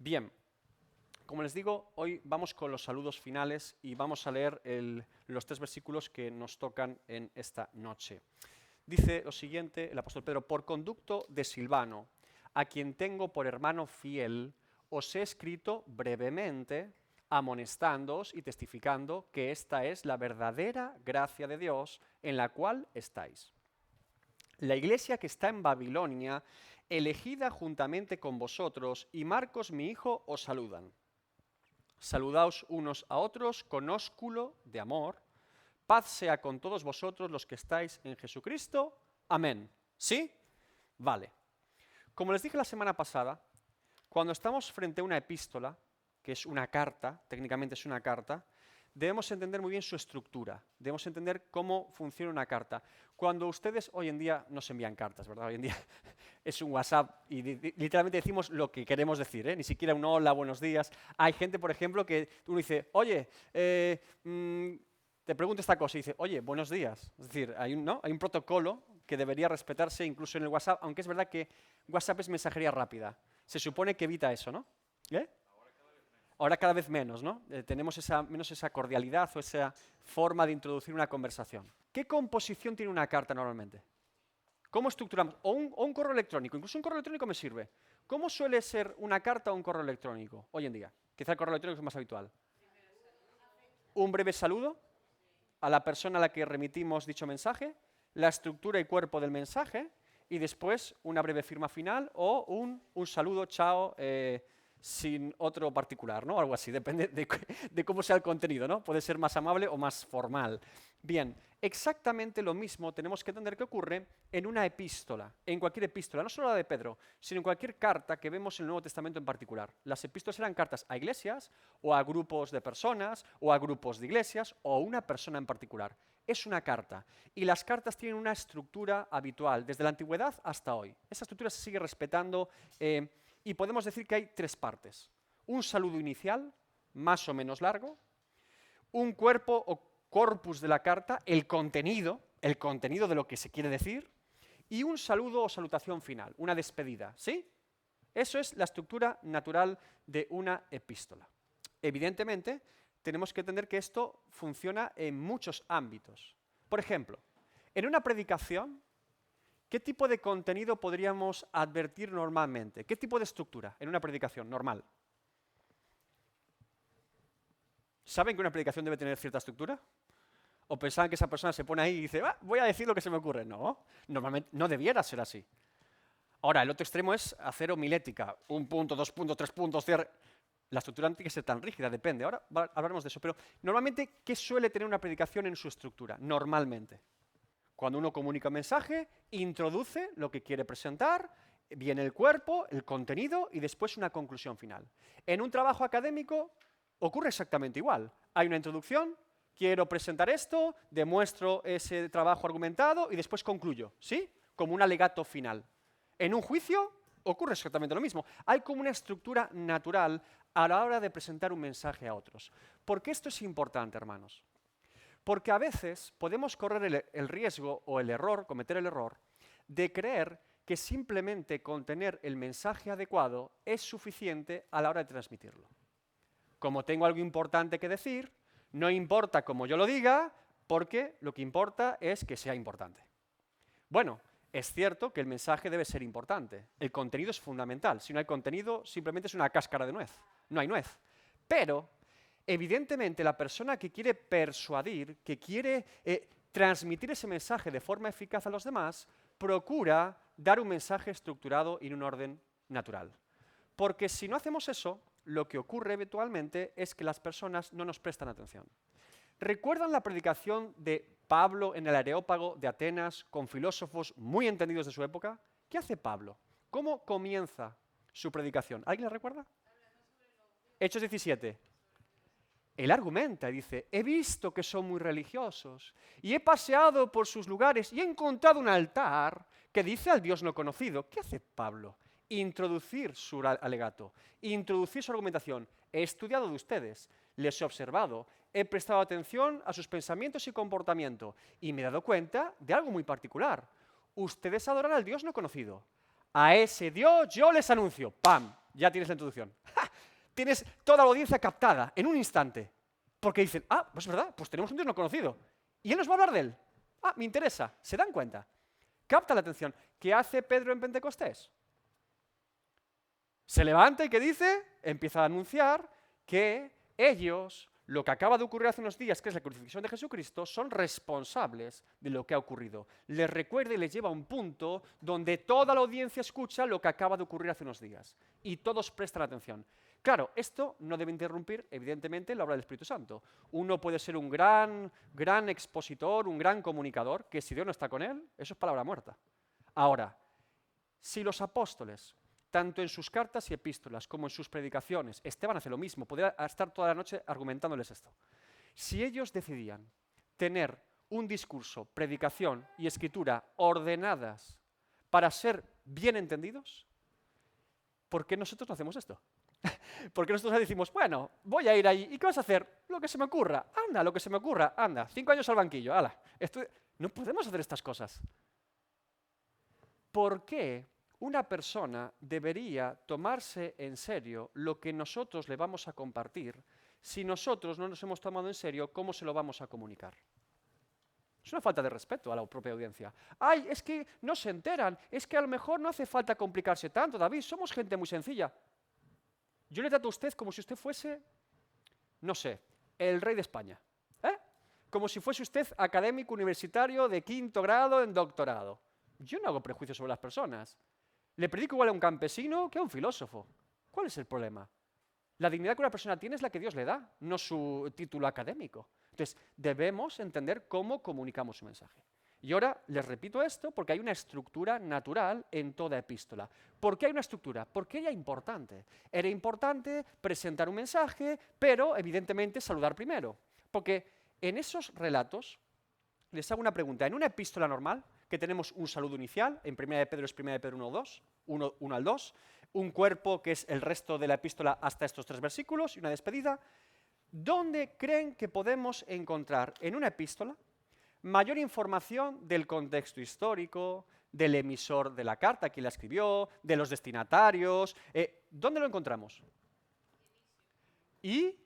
Bien, como les digo, hoy vamos con los saludos finales y vamos a leer los 3 versículos que nos tocan en esta noche. Dice lo siguiente el apóstol Pedro: por conducto de Silvano, a quien tengo por hermano fiel, os he escrito brevemente, amonestándoos y testificando que esta es la verdadera gracia de Dios en la cual estáis. La iglesia que está en Babilonia, elegida juntamente con vosotros, y Marcos mi hijo os saludan. Saludaos unos a otros con ósculo de amor. Paz sea con todos vosotros los que estáis en Jesucristo. Amén. ¿Sí? Vale. Como les dije la semana pasada, cuando estamos frente a una epístola, que es una carta, técnicamente es una carta, debemos entender muy bien su estructura, debemos entender cómo funciona una carta. Cuando ustedes hoy en día no se envían cartas, ¿verdad? Hoy en día es un WhatsApp y literalmente decimos lo que queremos decir, ¿eh? Ni siquiera un hola, buenos días. Hay gente, por ejemplo, que uno dice, oye, te pregunto esta cosa y dice, oye, buenos días. Es decir, hay un protocolo que debería respetarse incluso en el WhatsApp, aunque es verdad que WhatsApp es mensajería rápida. Se supone que evita eso, ¿no? ¿Eh? Ahora cada vez menos, ¿no? Tenemos menos esa cordialidad o esa forma de introducir una conversación. ¿Qué composición tiene una carta normalmente? ¿Cómo estructuramos? O un correo electrónico, incluso un correo electrónico me sirve. ¿Cómo suele ser una carta o un correo electrónico hoy en día? Quizá el correo electrónico es más habitual. Un breve saludo a la persona a la que remitimos dicho mensaje, la estructura y cuerpo del mensaje, y después una breve firma final o un saludo, chao, sin otro particular, ¿no? Algo así, depende de cómo sea el contenido, ¿no? Puede ser más amable o más formal. Bien, exactamente lo mismo tenemos que entender que ocurre en una epístola, en cualquier epístola, no solo la de Pedro, sino en cualquier carta que vemos en el Nuevo Testamento en particular. Las epístolas eran cartas a iglesias, o a grupos de personas, o a grupos de iglesias, o a una persona en particular. Es una carta, y las cartas tienen una estructura habitual, desde la antigüedad hasta hoy. Esa estructura se sigue respetando, y podemos decir que hay 3 partes. Un saludo inicial, más o menos largo, un cuerpo o corpus de la carta, el contenido de lo que se quiere decir, y un saludo o salutación final, una despedida, ¿sí? Eso es la estructura natural de una epístola. Evidentemente, tenemos que entender que esto funciona en muchos ámbitos. Por ejemplo, en una predicación, ¿qué tipo de contenido podríamos advertir normalmente? ¿Qué tipo de estructura en una predicación normal? ¿Saben que una predicación debe tener cierta estructura? ¿O pensaban que esa persona se pone ahí y dice, voy a decir lo que se me ocurre? No, normalmente no debiera ser así. Ahora, el otro extremo es hacer homilética, 1 punto, 2 puntos, 3 puntos, cierre. La estructura no tiene que ser tan rígida, depende. Ahora hablaremos de eso. Pero normalmente, ¿qué suele tener una predicación en su estructura? Normalmente. Cuando uno comunica un mensaje, introduce lo que quiere presentar, viene el cuerpo, el contenido y después una conclusión final. En un trabajo académico ocurre exactamente igual. Hay una introducción, quiero presentar esto, demuestro ese trabajo argumentado y después concluyo, ¿sí? Como un alegato final. En un juicio ocurre exactamente lo mismo. Hay como una estructura natural a la hora de presentar un mensaje a otros. ¿Por qué esto es importante, hermanos? Porque a veces podemos correr el riesgo o el error, cometer el error, de creer que simplemente con tener el mensaje adecuado es suficiente a la hora de transmitirlo. Como tengo algo importante que decir, no importa cómo yo lo diga, porque lo que importa es que sea importante. Bueno, es cierto que el mensaje debe ser importante, el contenido es fundamental. Si no hay contenido, simplemente es una cáscara de nuez, no hay nuez. Pero evidentemente, la persona que quiere persuadir, que quiere transmitir ese mensaje de forma eficaz a los demás, procura dar un mensaje estructurado y en un orden natural. Porque si no hacemos eso, lo que ocurre eventualmente es que las personas no nos prestan atención. ¿Recuerdan la predicación de Pablo en el Areópago de Atenas con filósofos muy entendidos de su época? ¿Qué hace Pablo? ¿Cómo comienza su predicación? ¿Alguien la recuerda? Hechos 17. Él argumenta y dice, he visto que son muy religiosos y he paseado por sus lugares y he encontrado un altar que dice al Dios no conocido. ¿Qué hace Pablo? Introducir su alegato, introducir su argumentación. He estudiado de ustedes, les he observado, he prestado atención a sus pensamientos y comportamiento y me he dado cuenta de algo muy particular. Ustedes adoran al Dios no conocido. A ese Dios yo les anuncio. ¡Pam! Ya tienes la introducción. ¡Ja! Tienes toda la audiencia captada en un instante. Porque dicen, pues es verdad, pues tenemos un Dios no conocido. Y Él nos va a hablar de Él. Me interesa. ¿Se dan cuenta? Capta la atención. ¿Qué hace Pedro en Pentecostés? Se levanta y ¿qué dice? Empieza a anunciar que ellos, lo que acaba de ocurrir hace unos días, que es la crucifixión de Jesucristo, son responsables de lo que ha ocurrido. Les recuerda y les lleva a un punto donde toda la audiencia escucha lo que acaba de ocurrir hace unos días. Y todos prestan atención. Claro, esto no debe interrumpir, evidentemente, la obra del Espíritu Santo. Uno puede ser un gran expositor, un gran comunicador, que si Dios no está con él, eso es palabra muerta. Ahora, si los apóstoles, tanto en sus cartas y epístolas como en sus predicaciones, Esteban hace lo mismo, podría estar toda la noche argumentándoles esto. Si ellos decidían tener un discurso, predicación y escritura ordenadas para ser bien entendidos, ¿por qué nosotros no hacemos esto? Porque nosotros decimos, bueno, voy a ir ahí, ¿y qué vas a hacer? Lo que se me ocurra, anda, lo que se me ocurra, anda, 5 años al banquillo, ala. No podemos hacer estas cosas. ¿Por qué una persona debería tomarse en serio lo que nosotros le vamos a compartir si nosotros no nos hemos tomado en serio cómo se lo vamos a comunicar? Es una falta de respeto a la propia audiencia. ¡Ay, es que no se enteran! Es que a lo mejor no hace falta complicarse tanto, David, somos gente muy sencilla. Yo le trato a usted como si usted fuese, no sé, el rey de España. Como si fuese usted académico universitario de 5º grado en doctorado. Yo no hago prejuicios sobre las personas. Le predico igual a un campesino que a un filósofo. ¿Cuál es el problema? La dignidad que una persona tiene es la que Dios le da, no su título académico. Entonces, debemos entender cómo comunicamos su mensaje. Y ahora les repito esto porque hay una estructura natural en toda epístola. ¿Por qué hay una estructura? Porque era importante. Era importante presentar un mensaje, pero evidentemente saludar primero. Porque en esos relatos, les hago una pregunta. En una epístola normal, que tenemos un saludo inicial, en 1 de Pedro es 1 de Pedro 1 al 2, un cuerpo que es el resto de la epístola hasta estos 3 versículos y una despedida, ¿dónde creen que podemos encontrar en una epístola mayor información del contexto histórico, del emisor de la carta, quien la escribió, de los destinatarios? ¿Dónde lo encontramos? Y,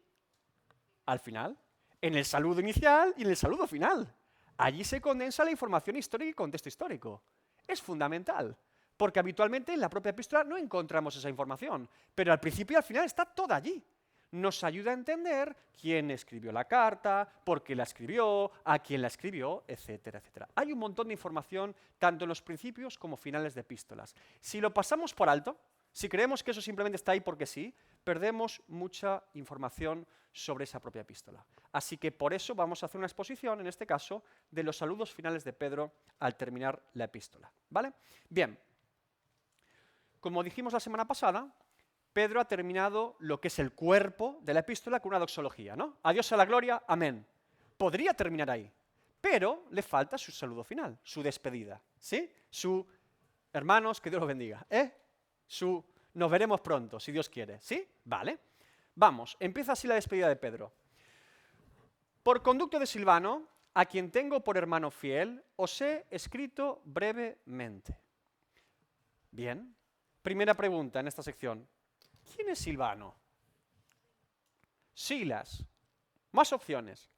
al final, en el saludo inicial y en el saludo final. Allí se condensa la información histórica y contexto histórico. Es fundamental, porque habitualmente en la propia epístola no encontramos esa información, pero al principio y al final está toda allí. Nos ayuda a entender quién escribió la carta, por qué la escribió, a quién la escribió, etcétera, etcétera. Hay un montón de información tanto en los principios como finales de epístolas. Si lo pasamos por alto, si creemos que eso simplemente está ahí porque sí, perdemos mucha información sobre esa propia epístola. Así que por eso vamos a hacer una exposición, en este caso, de los saludos finales de Pedro al terminar la epístola. ¿Vale? Bien, como dijimos la semana pasada, Pedro ha terminado lo que es el cuerpo de la epístola con una doxología, ¿no? A Dios a la gloria, amén. Podría terminar ahí, pero le falta su saludo final, su despedida, ¿sí? Su, hermanos, que Dios los bendiga, nos veremos pronto, si Dios quiere, ¿sí? Vale. Vamos, empieza así la despedida de Pedro. Por conducto de Silvano, a quien tengo por hermano fiel, os he escrito brevemente. Bien. Primera pregunta en esta sección. ¿Quién es Silvano? Silas. Más opciones.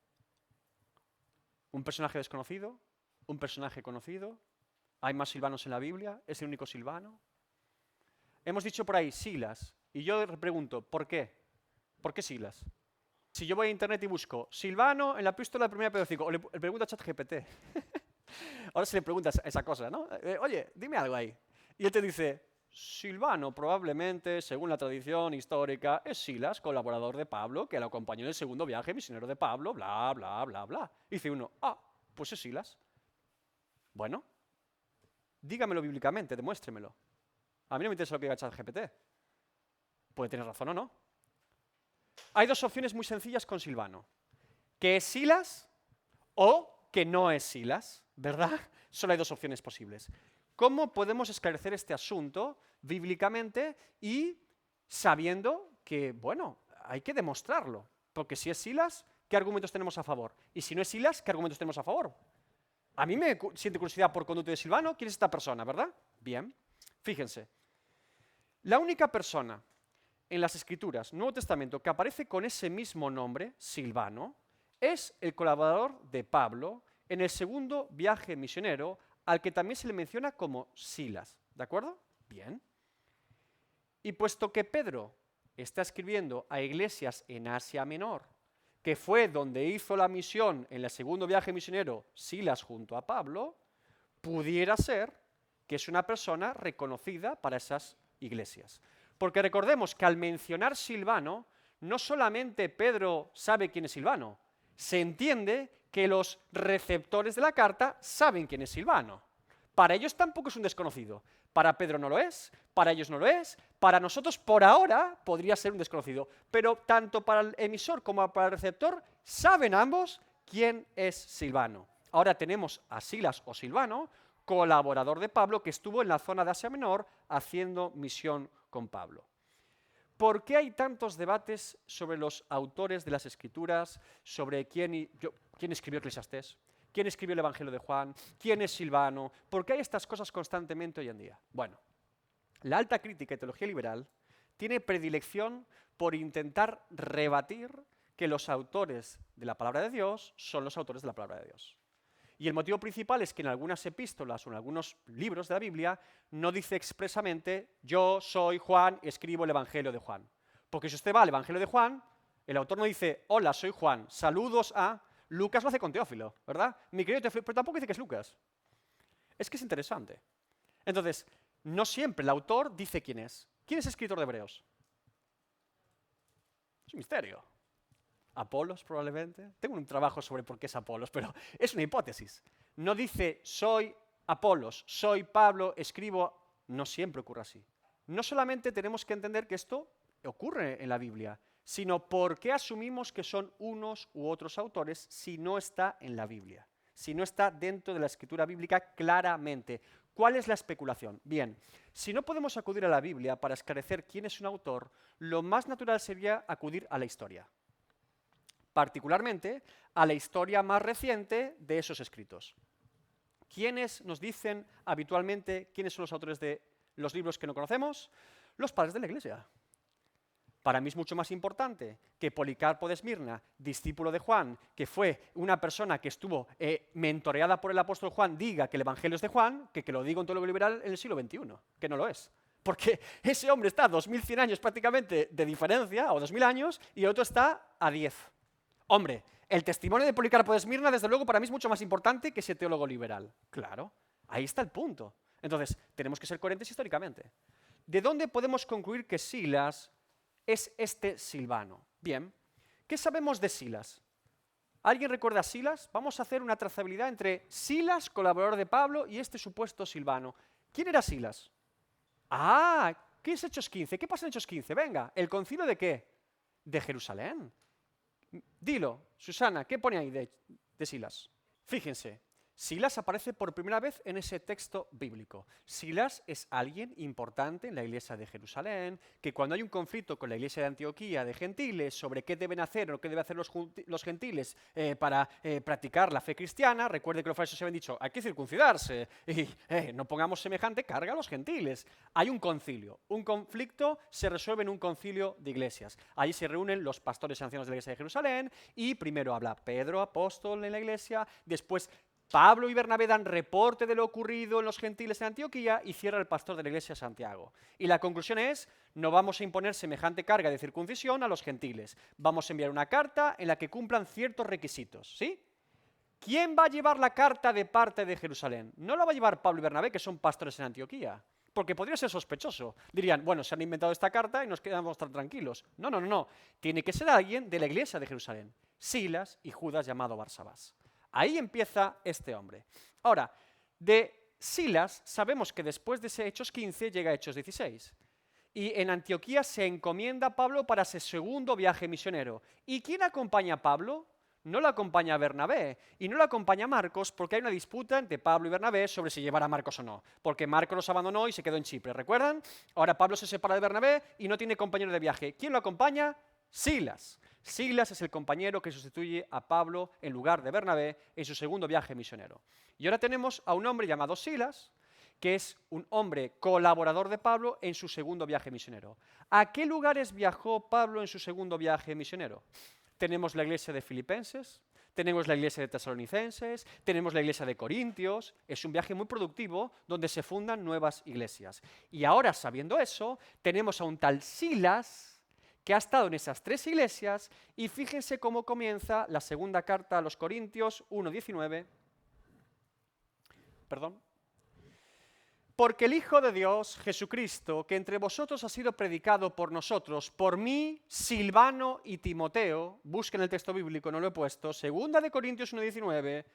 ¿Un personaje desconocido? ¿Un personaje conocido? ¿Hay más Silvanos en la Biblia? ¿Es el único Silvano? Hemos dicho por ahí Silas. Y yo pregunto, ¿por qué? ¿Por qué Silas? Si yo voy a internet y busco Silvano en la epístola de 1 Pedro 5, o le pregunto a ChatGPT. Ahora se le preguntas esa cosa, ¿no? Oye, dime algo ahí. Y él te dice, Silvano probablemente, según la tradición histórica, es Silas, colaborador de Pablo, que lo acompañó en el segundo viaje misionero de Pablo, bla, bla, bla, bla. Y dice uno, pues es Silas. Bueno, dígamelo bíblicamente, demuéstremelo. A mí no me interesa lo que diga ChatGPT. Puede tener razón o no. Hay 2 opciones muy sencillas con Silvano. Que es Silas o que no es Silas, ¿verdad? Solo hay 2 opciones posibles. ¿Cómo podemos esclarecer este asunto bíblicamente y sabiendo que, bueno, hay que demostrarlo? Porque si es Silas, ¿qué argumentos tenemos a favor? Y si no es Silas, ¿qué argumentos tenemos a favor? A mí me siente curiosidad por conducto de Silvano. ¿Quién es esta persona, verdad? Bien. Fíjense. La única persona en las Escrituras, Nuevo Testamento, que aparece con ese mismo nombre, Silvano, es el colaborador de Pablo en el segundo viaje misionero, al que también se le menciona como Silas. ¿De acuerdo? Bien. Y puesto que Pedro está escribiendo a iglesias en Asia Menor, que fue donde hizo la misión en el segundo viaje misionero Silas junto a Pablo, pudiera ser que es una persona reconocida para esas iglesias. Porque recordemos que al mencionar Silvano, no solamente Pedro sabe quién es Silvano, se entiende que los receptores de la carta saben quién es Silvano. Para ellos tampoco es un desconocido. Para Pedro no lo es, para ellos no lo es, para nosotros por ahora podría ser un desconocido. Pero tanto para el emisor como para el receptor saben ambos quién es Silvano. Ahora tenemos a Silas o Silvano, colaborador de Pablo, que estuvo en la zona de Asia Menor haciendo misión con Pablo. ¿Por qué hay tantos debates sobre los autores de las Escrituras, sobre quién escribió Eclesiastés, quién escribió el Evangelio de Juan, quién es Silvano? ¿Por qué hay estas cosas constantemente hoy en día? Bueno, la alta crítica y teología liberal tiene predilección por intentar rebatir que los autores de la palabra de Dios son los autores de la palabra de Dios. Y el motivo principal es que en algunas epístolas o en algunos libros de la Biblia no dice expresamente yo soy Juan y escribo el Evangelio de Juan. Porque si usted va al Evangelio de Juan, el autor no dice hola, soy Juan, saludos a... Lucas lo hace con Teófilo, ¿verdad? Mi querido Teófilo, pero tampoco dice que es Lucas. Es que es interesante. Entonces, no siempre el autor dice quién es. ¿Quién es escritor de Hebreos? Es un misterio. Apolos, probablemente. Tengo un trabajo sobre por qué es Apolos, pero es una hipótesis. No dice, soy Apolos, soy Pablo, escribo. No siempre ocurre así. No solamente tenemos que entender que esto ocurre en la Biblia, sino por qué asumimos que son unos u otros autores si no está en la Biblia, si no está dentro de la escritura bíblica claramente. ¿Cuál es la especulación? Bien, si no podemos acudir a la Biblia para esclarecer quién es un autor, lo más natural sería acudir a la historia, particularmente a la historia más reciente de esos escritos. ¿Quiénes nos dicen habitualmente quiénes son los autores de los libros que no conocemos? Los padres de la Iglesia. Para mí es mucho más importante que Policarpo de Esmirna, discípulo de Juan, que fue una persona que estuvo mentoreada por el apóstol Juan, diga que el Evangelio es de Juan, que lo diga un teólogo liberal en el siglo XXI, que no lo es. Porque ese hombre está a 2100 años prácticamente de diferencia, o 2000 años, y el otro está a 10. Hombre, el testimonio de Policarpo de Esmirna, desde luego, para mí es mucho más importante que ese teólogo liberal. Claro, ahí está el punto. Entonces, tenemos que ser coherentes históricamente. ¿De dónde podemos concluir que Silas es este Silvano? Bien, ¿qué sabemos de Silas? ¿Alguien recuerda a Silas? Vamos a hacer una trazabilidad entre Silas, colaborador de Pablo, y este supuesto Silvano. ¿Quién era Silas? Ah, ¿qué es Hechos 15? ¿Qué pasa en Hechos 15? Venga, ¿el concilio de qué? De Jerusalén. Dilo, Susana, ¿qué pone ahí de Silas? Fíjense, Silas aparece por primera vez en ese texto bíblico. Silas es alguien importante en la iglesia de Jerusalén, que cuando hay un conflicto con la iglesia de Antioquía de gentiles sobre qué deben hacer o qué deben hacer los gentiles para practicar la fe cristiana, recuerde que los fariseos se habían dicho, hay que circuncidarse, y no pongamos semejante carga a los gentiles. Hay un concilio, un conflicto se resuelve en un concilio de iglesias. Allí se reúnen los pastores y ancianos de la iglesia de Jerusalén, y primero habla Pedro, apóstol en la iglesia, después Pablo y Bernabé dan reporte de lo ocurrido en los gentiles en Antioquía y cierra el pastor de la iglesia Santiago. Y la conclusión es, no vamos a imponer semejante carga de circuncisión a los gentiles. Vamos a enviar una carta en la que cumplan ciertos requisitos, ¿sí? ¿Quién va a llevar la carta de parte de Jerusalén? No la va a llevar Pablo y Bernabé, que son pastores en Antioquía, porque podría ser sospechoso. Dirían, bueno, se han inventado esta carta y nos quedamos tan tranquilos. No, no, no, no. Tiene que ser alguien de la iglesia de Jerusalén. Silas y Judas llamado Barsabás. Ahí empieza este hombre. Ahora, de Silas sabemos que después de ese Hechos 15 llega Hechos 16. Y en Antioquía se encomienda a Pablo para ese segundo viaje misionero. ¿Y quién acompaña a Pablo? No lo acompaña Bernabé y no lo acompaña Marcos porque hay una disputa entre Pablo y Bernabé sobre si llevar a Marcos o no. Porque Marcos los abandonó y se quedó en Chipre, ¿recuerdan? Ahora Pablo se separa de Bernabé y no tiene compañero de viaje. ¿Quién lo acompaña? Silas. Silas es el compañero que sustituye a Pablo en lugar de Bernabé en su segundo viaje misionero. Y ahora tenemos a un hombre llamado Silas que es un hombre colaborador de Pablo en su segundo viaje misionero. ¿A qué lugares viajó Pablo en su segundo viaje misionero? Tenemos la iglesia de Filipenses, tenemos la iglesia de Tesalonicenses, tenemos la iglesia de Corintios. Es un viaje muy productivo donde se fundan nuevas iglesias. Y ahora, sabiendo eso, tenemos a un tal Silas que ha estado en esas tres iglesias, y fíjense cómo comienza la segunda carta a los Corintios 1:19. Perdón. Porque el Hijo de Dios, Jesucristo, que entre vosotros ha sido predicado por nosotros, por mí, Silvano y Timoteo, busquen el texto bíblico, no lo he puesto, 2 Corintios 1:19,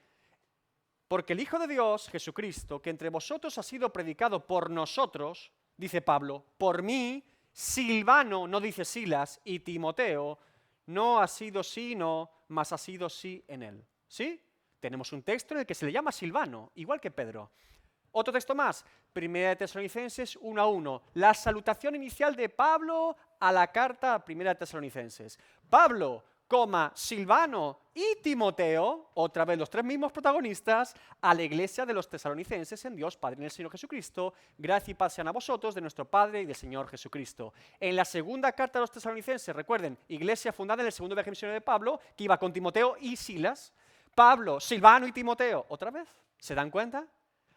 porque el Hijo de Dios, Jesucristo, que entre vosotros ha sido predicado por nosotros, dice Pablo, por mí, Silvano, no dice Silas, y Timoteo, no ha sido sí, no, mas ha sido sí en él. ¿Sí? Tenemos un texto en el que se le llama Silvano, igual que Pedro. Otro texto más, 1 Tesalonicenses 1:1, la salutación inicial de Pablo a la carta a 1 Tesalonicenses. Pablo, Silvano y Timoteo, otra vez los tres mismos protagonistas, a la iglesia de los tesalonicenses en Dios Padre y en el Señor Jesucristo, gracia y paz sean a vosotros de nuestro Padre y del Señor Jesucristo. En la segunda carta a los tesalonicenses, recuerden, iglesia fundada en el segundo viaje misionero de Pablo, que iba con Timoteo y Silas. Pablo, Silvano y Timoteo, otra vez, ¿se dan cuenta?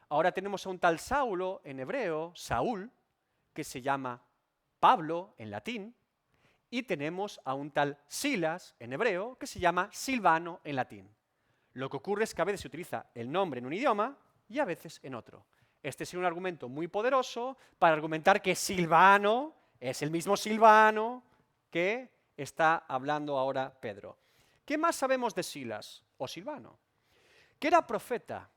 Ahora tenemos a un tal Saulo en hebreo, Saúl, que se llama Pablo en latín, y tenemos a un tal Silas en hebreo, que se llama Silvano en latín. Lo que ocurre es que a veces se utiliza el nombre en un idioma y a veces en otro. Este es un argumento muy poderoso para argumentar que Silvano es el mismo Silvano que está hablando ahora Pedro. ¿Qué más sabemos de Silas o Silvano? Que era profeta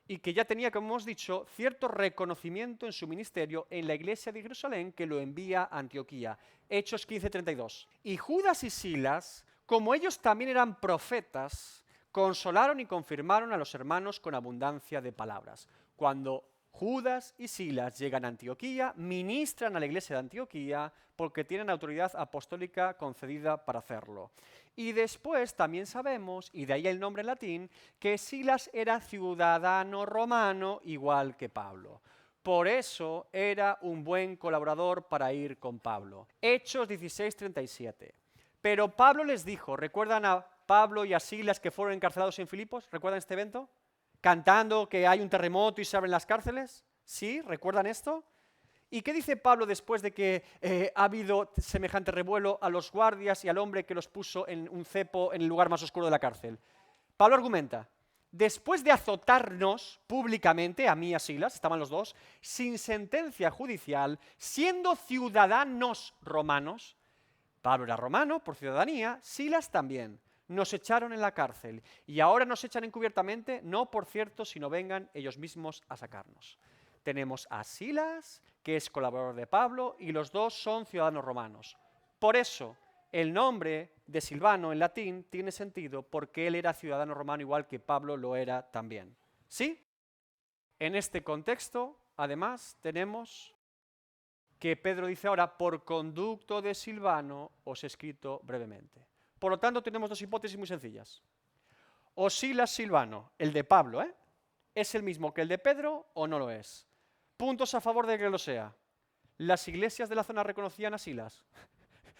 y que ya tenía, como hemos dicho, cierto reconocimiento en su ministerio en la iglesia de Jerusalén, que lo envía a Antioquía. Hechos 15:32. Y Judas y Silas, como ellos también eran profetas, consolaron y confirmaron a los hermanos con abundancia de palabras. Cuando Judas y Silas llegan a Antioquía, ministran a la iglesia de Antioquía porque tienen autoridad apostólica concedida para hacerlo. Y después también sabemos, y de ahí el nombre en latín, que Silas era ciudadano romano igual que Pablo. Por eso era un buen colaborador para ir con Pablo. Hechos 16:37. Pero Pablo les dijo, ¿recuerdan a Pablo y a Silas que fueron encarcelados en Filipos? ¿Recuerdan este evento? Cantando que hay un terremoto y se abren las cárceles. ¿Sí? ¿Recuerdan esto? ¿Y qué dice Pablo después de que ha habido semejante revuelo a los guardias y al hombre que los puso en un cepo en el lugar más oscuro de la cárcel? Pablo argumenta, después de azotarnos públicamente, a mí y a Silas, estaban los dos, sin sentencia judicial, siendo ciudadanos romanos, Pablo era romano por ciudadanía, Silas también. Nos echaron en la cárcel y ahora nos echan encubiertamente, no por cierto, sino vengan ellos mismos a sacarnos. Tenemos a Silas, que es colaborador de Pablo, y los dos son ciudadanos romanos. Por eso, el nombre de Silvano en latín tiene sentido porque él era ciudadano romano igual que Pablo lo era también. ¿Sí? En este contexto, además, tenemos que Pedro dice ahora, por conducto de Silvano os he escrito brevemente. Por lo tanto, tenemos dos hipótesis muy sencillas. O Silas Silvano, el de Pablo, ¿es el mismo que el de Pedro o no lo es? Puntos a favor de que lo sea. Las iglesias de la zona reconocían a Silas.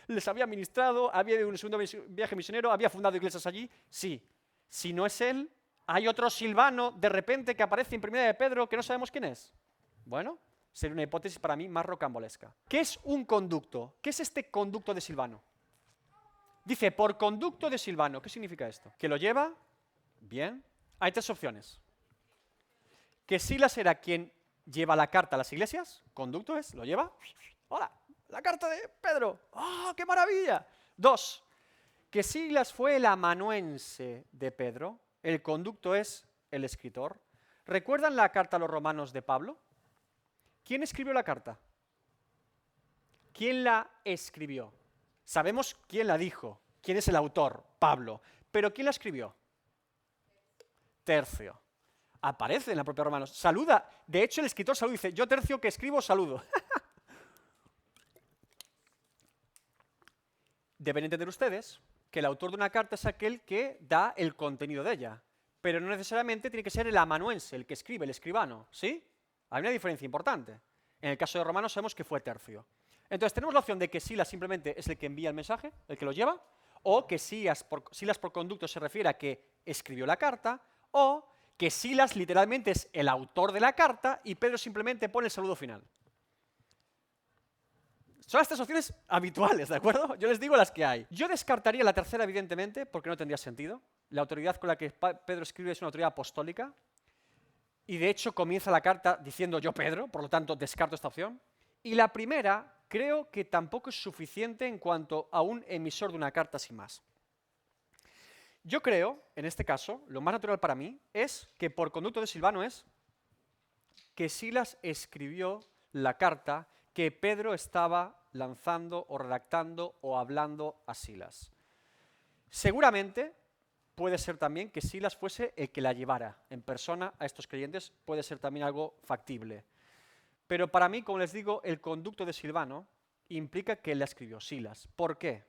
Les había ministrado, había ido en un segundo viaje misionero, había fundado iglesias allí. Sí. Si no es él, hay otro Silvano de repente que aparece en 1 de Pedro que no sabemos quién es. Bueno, sería una hipótesis para mí más rocambolesca. ¿Qué es un conducto? ¿Qué es este conducto de Silvano? Dice, por conducto de Silvano. ¿Qué significa esto? ¿Que lo lleva? Bien. Hay tres opciones. Que Silas era quien lleva la carta a las iglesias. Conducto es, lo lleva. ¡Hola! La carta de Pedro. ¡Oh, qué maravilla! 2. Que Silas fue el amanuense de Pedro. El conducto es el escritor. ¿Recuerdan la carta a los romanos de Pablo? ¿Quién escribió la carta? ¿Quién la escribió? Sabemos quién la dijo, quién es el autor, Pablo. ¿Pero quién la escribió? Tercio. Aparece en la propia Romanos. Saluda. De hecho, el escritor saluda, dice, yo Tercio que escribo, saludo. Deben entender ustedes que el autor de una carta es aquel que da el contenido de ella. Pero no necesariamente tiene que ser el amanuense, el que escribe, el escribano. ¿Sí? Hay una diferencia importante. En el caso de Romanos sabemos que fue Tercio. Entonces tenemos la opción de que Silas simplemente es el que envía el mensaje, el que lo lleva, o que Silas por conducto se refiere a que escribió la carta, o que Silas literalmente es el autor de la carta y Pedro simplemente pone el saludo final. Son las tres opciones habituales, ¿de acuerdo? Yo les digo las que hay. Yo descartaría la tercera, evidentemente, porque no tendría sentido. La autoridad con la que Pedro escribe es una autoridad apostólica, y de hecho comienza la carta diciendo yo Pedro, por lo tanto descarto esta opción. Y la primera creo que tampoco es suficiente en cuanto a un emisor de una carta sin más. Yo creo, en este caso, lo más natural para mí es que por conducto de Silvano es que Silas escribió la carta que Pedro estaba lanzando o redactando o hablando a Silas. Seguramente puede ser también que Silas fuese el que la llevara en persona a estos creyentes, puede ser también algo factible. Pero para mí, como les digo, el conducto de Silvano implica que la escribió Silas. ¿Por qué?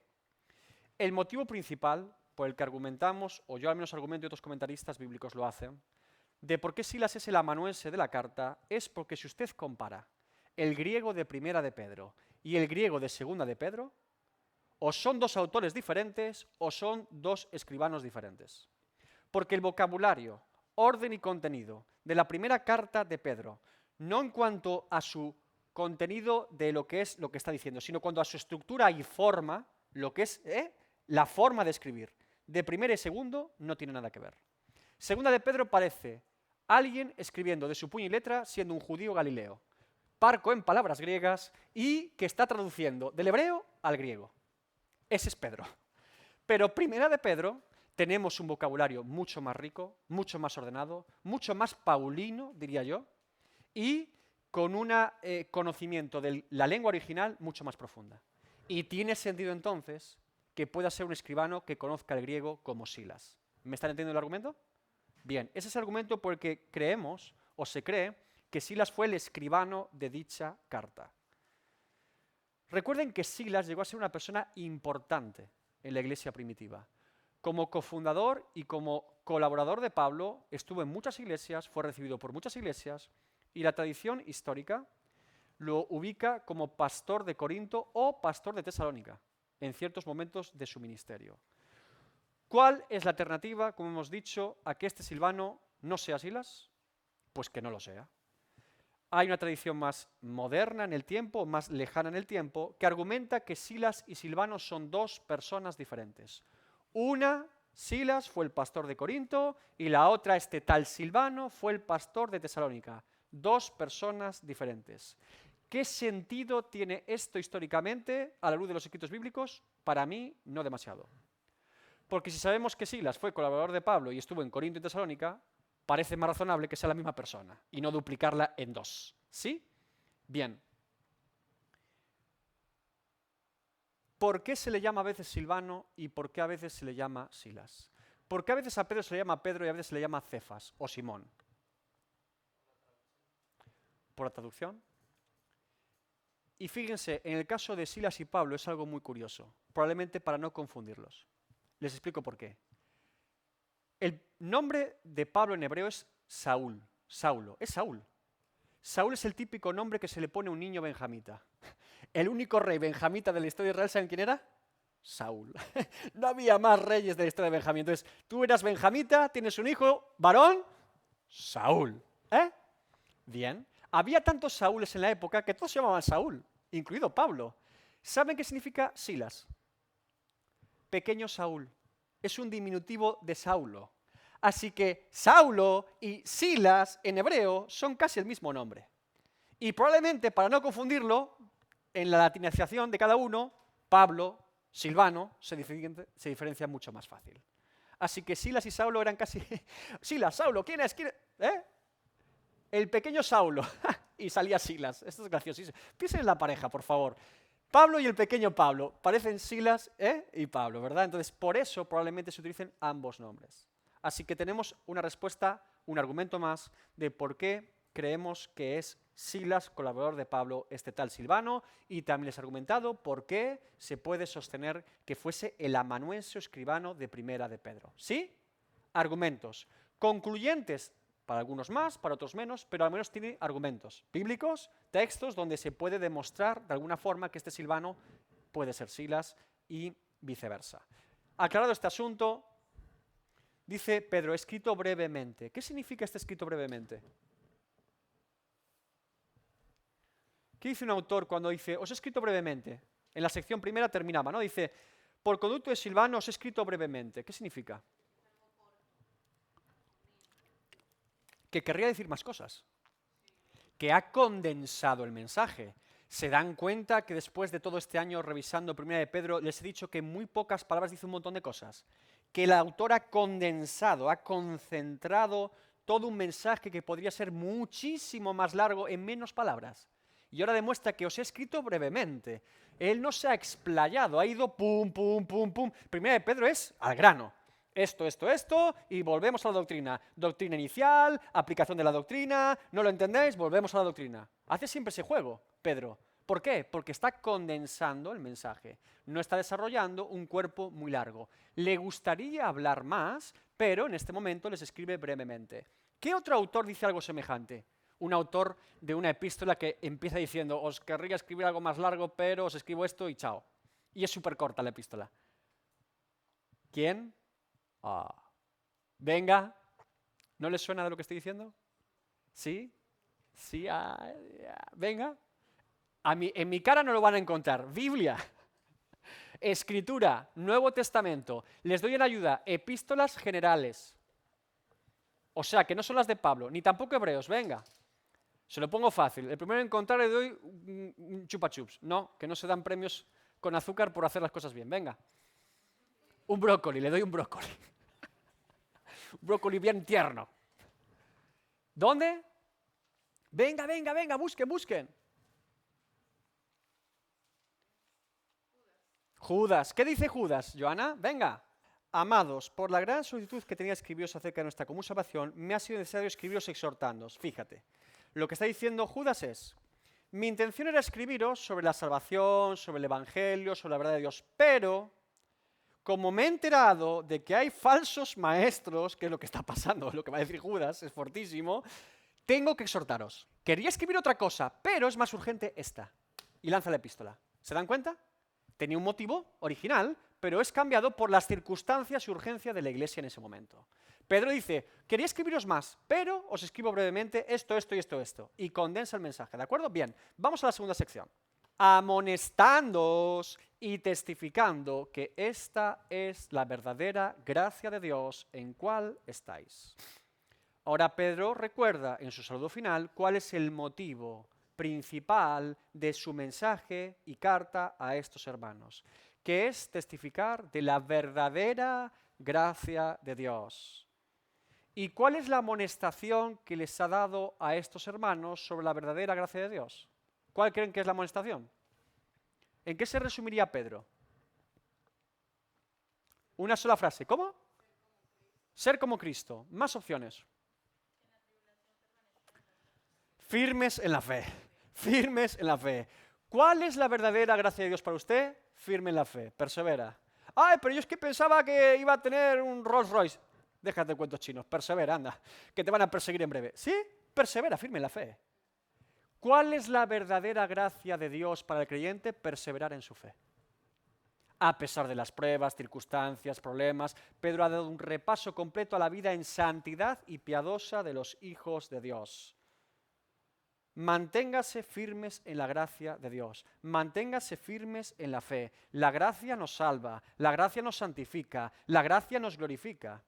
El motivo principal por el que argumentamos, o yo al menos argumento y otros comentaristas bíblicos lo hacen, de por qué Silas es el amanuense de la carta, es porque si usted compara el griego de primera de Pedro y el griego de segunda de Pedro, o son dos autores diferentes o son dos escribanos diferentes. Porque el vocabulario, orden y contenido de la primera carta de Pedro, no en cuanto a su contenido de lo que es lo que está diciendo, sino cuanto a su estructura y forma, lo que es la forma de escribir, de primero y segundo, no tiene nada que ver. Segunda de Pedro parece alguien escribiendo de su puño y letra siendo un judío galileo, parco en palabras griegas y que está traduciendo del hebreo al griego. Ese es Pedro. Pero primera de Pedro tenemos un vocabulario mucho más rico, mucho más ordenado, mucho más paulino, diría yo, y con un conocimiento de la lengua original mucho más profunda. Y tiene sentido entonces que pueda ser un escribano que conozca el griego como Silas. ¿Me están entendiendo el argumento? Bien, ese es el argumento por el que creemos, o se cree, que Silas fue el escribano de dicha carta. Recuerden que Silas llegó a ser una persona importante en la iglesia primitiva. Como cofundador y como colaborador de Pablo, estuvo en muchas iglesias, fue recibido por muchas iglesias, y la tradición histórica lo ubica como pastor de Corinto o pastor de Tesalónica en ciertos momentos de su ministerio. ¿Cuál es la alternativa, como hemos dicho, a que este Silvano no sea Silas? Pues que no lo sea. Hay una tradición más moderna en el tiempo, más lejana en el tiempo, que argumenta que Silas y Silvano son dos personas diferentes. Una, Silas, fue el pastor de Corinto, y la otra, este tal Silvano, fue el pastor de Tesalónica. Dos personas diferentes. ¿Qué sentido tiene esto históricamente a la luz de los escritos bíblicos? Para mí, no demasiado. Porque si sabemos que Silas fue colaborador de Pablo y estuvo en Corinto y Tesalónica, parece más razonable que sea la misma persona y no duplicarla en dos. ¿Sí? Bien. ¿Por qué se le llama a veces Silvano y por qué a veces se le llama Silas? ¿Por qué a veces a Pedro se le llama Pedro y a veces se le llama Cefas o Simón? ¿Por la traducción? Y fíjense, en el caso de Silas y Pablo es algo muy curioso, probablemente para no confundirlos. Les explico por qué. El nombre de Pablo en hebreo es Saúl, Saulo, es Saúl. Saúl es el típico nombre que se le pone a un niño benjamita. El único rey benjamita de la historia de Israel, ¿saben quién era? Saúl. No había más reyes de la historia de Benjamín. Entonces, tú eras benjamita, tienes un hijo, varón, Saúl. Bien. Había tantos Saúles en la época que todos se llamaban Saúl, incluido Pablo. ¿Saben qué significa Silas? Pequeño Saúl. Es un diminutivo de Saulo. Así que Saulo y Silas en hebreo son casi el mismo nombre. Y probablemente, para no confundirlo, en la latinización de cada uno, Pablo, Silvano, se diferencian mucho más fácil. Así que Silas y Saulo eran casi... Silas, Saulo, ¿quién es? El pequeño Saulo. Y salía Silas. Esto es graciosísimo. Piensen en la pareja, por favor. Pablo y el pequeño Pablo. Parecen Silas y Pablo, ¿verdad? Entonces, por eso probablemente se utilicen ambos nombres. Así que tenemos una respuesta, un argumento más de por qué creemos que es Silas, colaborador de Pablo, este tal Silvano, y también les he argumentado por qué se puede sostener que fuese el amanuense o escribano de primera de Pedro. ¿Sí? Argumentos. Concluyentes Para algunos más, para otros menos, pero al menos tiene argumentos bíblicos, textos donde se puede demostrar de alguna forma que este Silvano puede ser Silas y viceversa. Aclarado este asunto, dice Pedro, escrito brevemente. ¿Qué significa este escrito brevemente? ¿Qué dice un autor cuando dice, os he escrito brevemente? En la sección primera terminaba, ¿no? Dice, por conducto de Silvano os he escrito brevemente. ¿Qué significa? Que querría decir más cosas, que ha condensado el mensaje. ¿Se dan cuenta que después de todo este año revisando Primera de Pedro les he dicho que en muy pocas palabras dice un montón de cosas? Que el autor ha condensado, ha concentrado todo un mensaje que podría ser muchísimo más largo en menos palabras. Y ahora demuestra que os he escrito brevemente. Él no se ha explayado, ha ido pum, pum, pum, pum. Primera de Pedro es al grano. Esto, y volvemos a la doctrina. Doctrina inicial, aplicación de la doctrina, ¿no lo entendéis? Volvemos a la doctrina. Hace siempre ese juego, Pedro. ¿Por qué? Porque está condensando el mensaje. No está desarrollando un cuerpo muy largo. Le gustaría hablar más, pero en este momento les escribe brevemente. ¿Qué otro autor dice algo semejante? Un autor de una epístola que empieza diciendo, os querría escribir algo más largo, pero os escribo esto y chao. Y es súper corta la epístola. ¿Quién? Venga, ¿no les suena de lo que estoy diciendo? ¿Sí? ¿Sí? Venga. En mi cara no lo van a encontrar. Biblia, Escritura, Nuevo Testamento. Les doy en ayuda epístolas generales. O sea, que no son las de Pablo, ni tampoco Hebreos. Venga. Se lo pongo fácil. El primero en encontrar le doy un chupa chups. No, que no se dan premios con azúcar por hacer las cosas bien. Venga. Un brócoli, le doy un brócoli. Un brócoli bien tierno. ¿Dónde? Venga, busquen. Judas. ¿Qué dice Judas, Joana? Venga. Amados, por la gran solicitud que tenía escribiros acerca de nuestra común salvación, me ha sido necesario escribiros exhortándoos. Fíjate, lo que está diciendo Judas es, mi intención era escribiros sobre la salvación, sobre el Evangelio, sobre la verdad de Dios, pero como me he enterado de que hay falsos maestros, que es lo que está pasando, lo que va a decir Judas, es fortísimo, tengo que exhortaros. Quería escribir otra cosa, pero es más urgente esta. Y lanza la epístola. ¿Se dan cuenta? Tenía un motivo original, pero es cambiado por las circunstancias y urgencia de la iglesia en ese momento. Pedro dice, quería escribiros más, pero os escribo brevemente esto. Y condensa el mensaje, ¿de acuerdo? Bien, vamos a la segunda sección. Amonestándoos y testificando que esta es la verdadera gracia de Dios en cual estáis. Ahora Pedro recuerda en su saludo final cuál es el motivo principal de su mensaje y carta a estos hermanos, que es testificar de la verdadera gracia de Dios. ¿Y cuál es la amonestación que les ha dado a estos hermanos sobre la verdadera gracia de Dios? ¿Cuál creen que es la amonestación? ¿En qué se resumiría Pedro? Una sola frase. ¿Cómo? Ser como Cristo. Más opciones. Firmes en la fe. Firmes en la fe. ¿Cuál es la verdadera gracia de Dios para usted? Firme en la fe. Persevera. Ay, pero yo es que pensaba que iba a tener un Rolls Royce. Déjate de cuentos chinos. Persevera, anda. Que te van a perseguir en breve. ¿Sí? Persevera, firme en la fe. ¿Cuál es la verdadera gracia de Dios para el creyente? Perseverar en su fe. A pesar de las pruebas, circunstancias, problemas, Pedro ha dado un repaso completo a la vida en santidad y piadosa de los hijos de Dios. Manténgase firmes en la gracia de Dios. Manténgase firmes en la fe. La gracia nos salva, la gracia nos santifica, la gracia nos glorifica.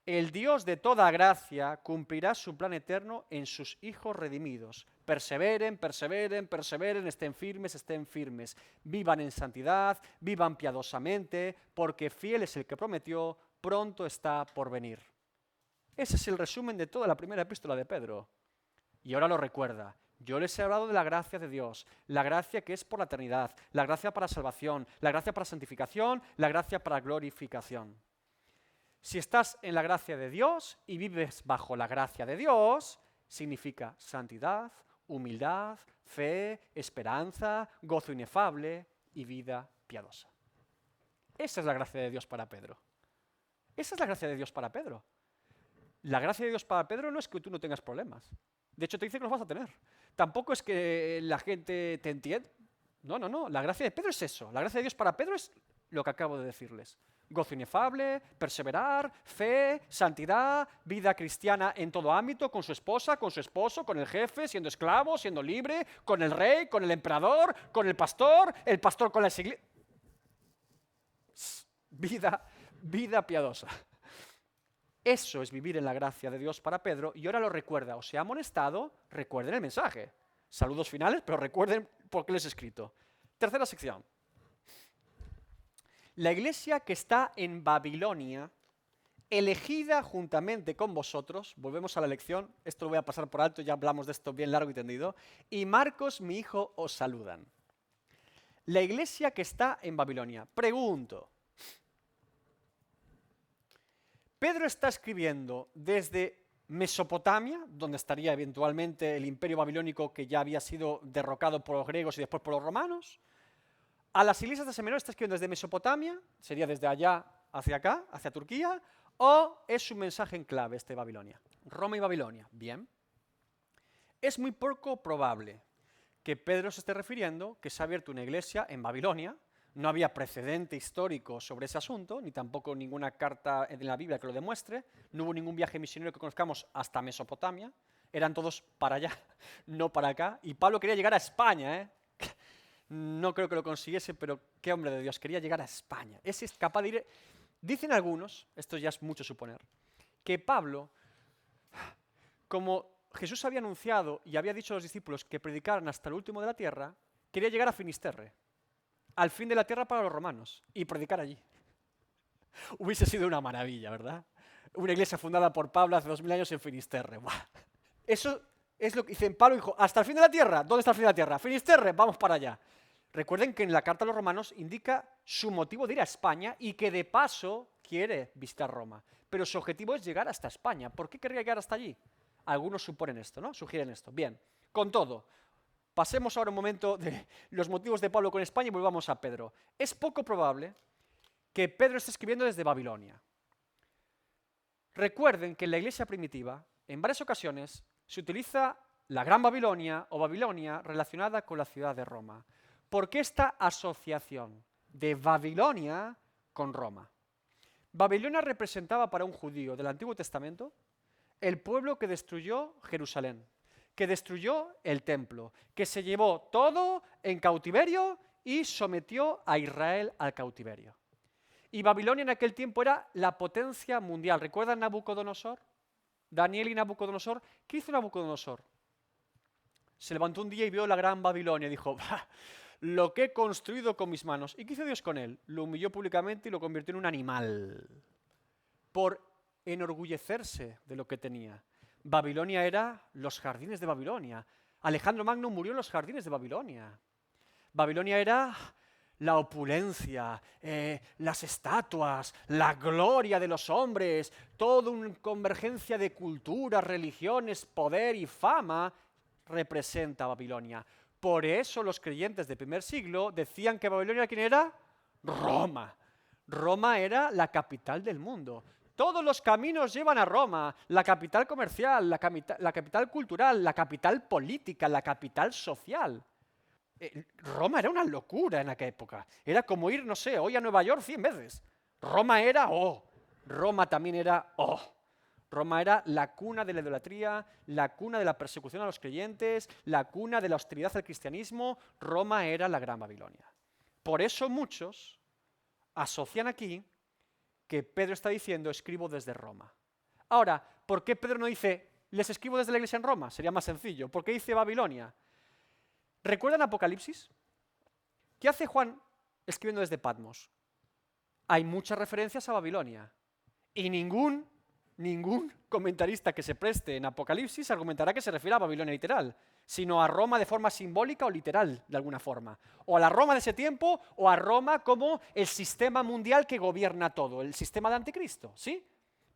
El Dios de toda gracia cumplirá su plan eterno en sus hijos redimidos. Perseveren, estén firmes. Vivan en santidad, vivan piadosamente, porque fiel es el que prometió, pronto está por venir. Ese es el resumen de toda la primera epístola de Pedro. Y ahora lo recuerda. Yo les he hablado de la gracia de Dios, la gracia que es por la eternidad, la gracia para salvación, la gracia para santificación, la gracia para glorificación. Si estás en la gracia de Dios y vives bajo la gracia de Dios, significa santidad, humildad, fe, esperanza, gozo inefable y vida piadosa. Esa es la gracia de Dios para Pedro. Esa es la gracia de Dios para Pedro. La gracia de Dios para Pedro no es que tú no tengas problemas. De hecho, te dice que los vas a tener. Tampoco es que la gente te entienda. No, no, no. La gracia de Pedro es eso. La gracia de Dios para Pedro es lo que acabo de decirles. Gozo inefable, perseverar, fe, santidad, vida cristiana en todo ámbito, con su esposa, con su esposo, con el jefe, siendo esclavo, siendo libre, con el rey, con el emperador, con el pastor con la iglesia. Vida piadosa. Eso es vivir en la gracia de Dios para Pedro, y ahora lo recuerda. Os he amonestado, recuerden el mensaje. Saludos finales, pero recuerden por qué les he escrito. Tercera sección. La iglesia que está en Babilonia, elegida juntamente con vosotros, volvemos a la lección, esto lo voy a pasar por alto, ya hablamos de esto bien largo y tendido, y Marcos, mi hijo, os saludan. La iglesia que está en Babilonia. Pregunto, Pedro está escribiendo desde Mesopotamia, donde estaría eventualmente el imperio babilónico que ya había sido derrocado por los griegos y después por los romanos. A las iglesias de Asia Menor está escribiendo desde Mesopotamia, sería desde allá hacia acá, hacia Turquía, o es un mensaje en clave este de Babilonia. Roma y Babilonia, bien. Es muy poco probable que Pedro se esté refiriendo que se ha abierto una iglesia en Babilonia. No había precedente histórico sobre ese asunto, ni tampoco ninguna carta en la Biblia que lo demuestre. No hubo ningún viaje misionero que conozcamos hasta Mesopotamia. Eran todos para allá, no para acá. Y Pablo quería llegar a España, ¿eh? No creo que lo consiguiese, pero qué hombre de Dios, quería llegar a España. Es capaz de ir. Dicen algunos, esto ya es mucho suponer, que Pablo, como Jesús había anunciado y había dicho a los discípulos que predicaran hasta el último de la tierra, quería llegar a Finisterre, al fin de la tierra para los romanos, y predicar allí. Hubiese sido una maravilla, ¿verdad? Una iglesia fundada por Pablo hace 2000 años en Finisterre. ¡Buah! Eso es lo que dice Pablo, dijo, hasta el fin de la tierra. ¿Dónde está el fin de la tierra? Finisterre, vamos para allá. Recuerden que en la carta a los romanos indica su motivo de ir a España y que de paso quiere visitar Roma. Pero su objetivo es llegar hasta España. ¿Por qué querría llegar hasta allí? Algunos suponen esto, ¿no? Sugieren esto. Bien, con todo, pasemos ahora un momento de los motivos de Pablo con España y volvamos a Pedro. Es poco probable que Pedro esté escribiendo desde Babilonia. Recuerden que en la iglesia primitiva, en varias ocasiones, se utiliza la Gran Babilonia o Babilonia relacionada con la ciudad de Roma. ¿Por qué esta asociación de Babilonia con Roma? Babilonia representaba para un judío del Antiguo Testamento el pueblo que destruyó Jerusalén, que destruyó el templo, que se llevó todo en cautiverio y sometió a Israel al cautiverio. Y Babilonia en aquel tiempo era la potencia mundial. ¿Recuerdan Nabucodonosor? Daniel y Nabucodonosor. ¿Qué hizo Nabucodonosor? Se levantó un día y vio la gran Babilonia y dijo, bah, lo que he construido con mis manos. ¿Y qué hizo Dios con él? Lo humilló públicamente y lo convirtió en un animal. Por enorgullecerse de lo que tenía. Babilonia era los jardines de Babilonia. Alejandro Magno murió en los jardines de Babilonia. Babilonia era la opulencia, las estatuas, la gloria de los hombres, toda una convergencia de culturas, religiones, poder y fama representa Babilonia. Por eso los creyentes del primer siglo decían que Babilonia, ¿quién era? Roma. Roma era la capital del mundo. Todos los caminos llevan a Roma, la capital comercial, la capital cultural, la capital política, la capital social. Roma era una locura en aquella época. Era como ir, no sé, hoy a Nueva York 100 veces. Roma era, Roma también era, Roma era la cuna de la idolatría, la cuna de la persecución a los creyentes, la cuna de la hostilidad al cristianismo. Roma era la Gran Babilonia. Por eso muchos asocian aquí que Pedro está diciendo, escribo desde Roma. Ahora, ¿por qué Pedro no dice, les escribo desde la iglesia en Roma? Sería más sencillo. ¿Por qué dice Babilonia? ¿Recuerdan Apocalipsis? ¿Qué hace Juan escribiendo desde Patmos? Hay muchas referencias a Babilonia. Y ningún comentarista que se preste en Apocalipsis argumentará que se refiere a Babilonia literal, sino a Roma de forma simbólica o literal, de alguna forma. O a la Roma de ese tiempo, o a Roma como el sistema mundial que gobierna todo, el sistema de Anticristo, ¿sí?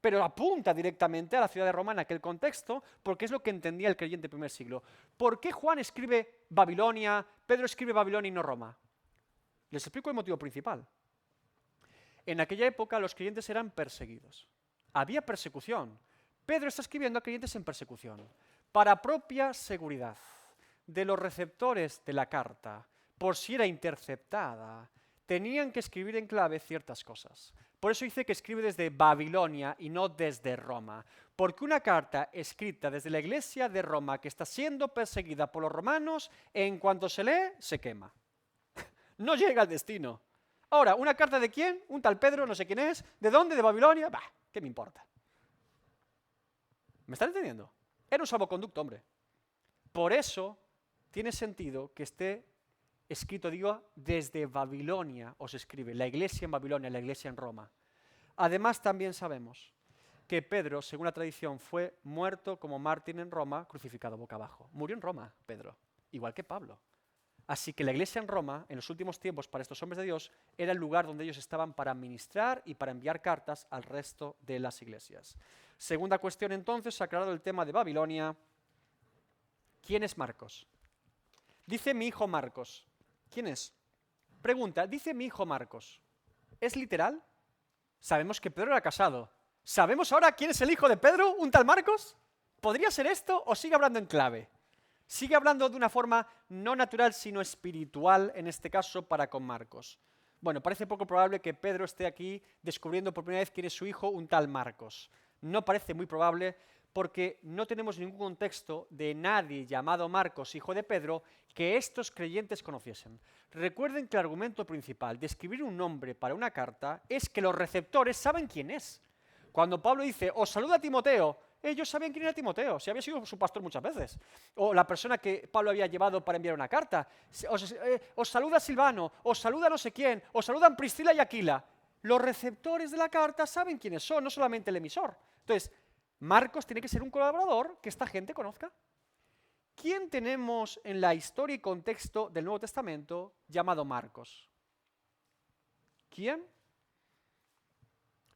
Pero apunta directamente a la ciudad de Roma en aquel contexto, porque es lo que entendía el creyente del primer siglo. ¿Por qué Juan escribe Babilonia, Pedro escribe Babilonia y no Roma? Les explico el motivo principal. En aquella época los creyentes eran perseguidos. Había persecución. Pedro está escribiendo a creyentes en persecución, para propia seguridad de los receptores de la carta, por si era interceptada, tenían que escribir en clave ciertas cosas. Por eso dice que escribe desde Babilonia y no desde Roma, porque una carta escrita desde la iglesia de Roma que está siendo perseguida por los romanos, en cuanto se lee, se quema. No llega al destino. Ahora, ¿una carta de quién? Un tal Pedro, no sé quién es. ¿De dónde? ¿De Babilonia? Bah, ¿qué me importa? ¿Me están entendiendo? Era un salvoconducto, hombre. Por eso tiene sentido que esté escrito, digo, desde Babilonia os escribe, la iglesia en Babilonia, la iglesia en Roma. Además, también sabemos que Pedro, según la tradición, fue muerto como mártir en Roma, crucificado boca abajo. Murió en Roma, Pedro, igual que Pablo. Así que la iglesia en Roma, en los últimos tiempos, para estos hombres de Dios, era el lugar donde ellos estaban para ministrar y para enviar cartas al resto de las iglesias. Segunda cuestión, entonces, aclarado el tema de Babilonia. ¿Quién es Marcos? Dice mi hijo Marcos. ¿Quién es? Pregunta, dice mi hijo Marcos. ¿Es literal? Sabemos que Pedro era casado. ¿Sabemos ahora quién es el hijo de Pedro? ¿Un tal Marcos? ¿Podría ser esto o sigue hablando en clave? Sigue hablando de una forma no natural, sino espiritual, en este caso, para con Marcos. Bueno, parece poco probable que Pedro esté aquí descubriendo por primera vez quién es su hijo, un tal Marcos. No parece muy probable porque no tenemos ningún contexto de nadie llamado Marcos, hijo de Pedro, que estos creyentes conociesen. Recuerden que el argumento principal de escribir un nombre para una carta es que los receptores saben quién es. Cuando Pablo dice, os saluda Timoteo, ellos sabían quién era Timoteo, si había sido su pastor muchas veces. O la persona que Pablo había llevado para enviar una carta. Os saluda Silvano, os saluda no sé quién, os saludan Priscila y Aquila. Los receptores de la carta saben quiénes son, no solamente el emisor. Entonces, Marcos tiene que ser un colaborador que esta gente conozca. ¿Quién tenemos en la historia y contexto del Nuevo Testamento llamado Marcos? ¿Quién?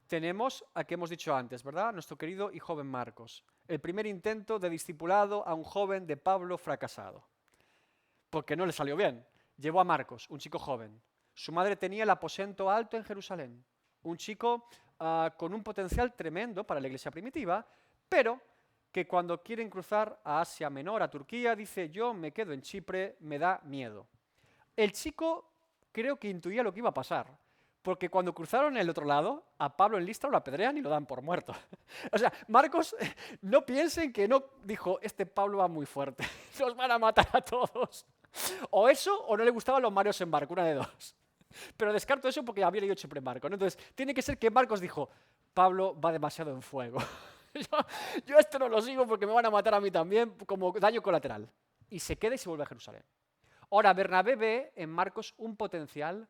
Tenemos a que hemos dicho antes, ¿verdad? Nuestro querido y joven Marcos. El primer intento de discipulado a un joven de Pablo fracasado. Porque no le salió bien. Llevó a Marcos, un chico joven. Su madre tenía el aposento alto en Jerusalén. Un chico con un potencial tremendo para la iglesia primitiva, pero que cuando quieren cruzar a Asia Menor, a Turquía, dice, yo me quedo en Chipre, me da miedo. El chico creo que intuía lo que iba a pasar, porque cuando cruzaron el otro lado, a Pablo en Listra lo apedrean y lo dan por muerto. O sea, Marcos, no piensen que no dijo, este Pablo va muy fuerte, nos van a matar a todos. O eso, o no le gustaban los mareos en barco, una de dos. Pero descarto eso porque había leído Chipre Marcos, ¿no? Entonces, tiene que ser que Marcos dijo, Pablo va demasiado en fuego. yo esto no lo sigo porque me van a matar a mí también como daño colateral. Y se queda y se vuelve a Jerusalén. Ahora, Bernabé ve en Marcos un potencial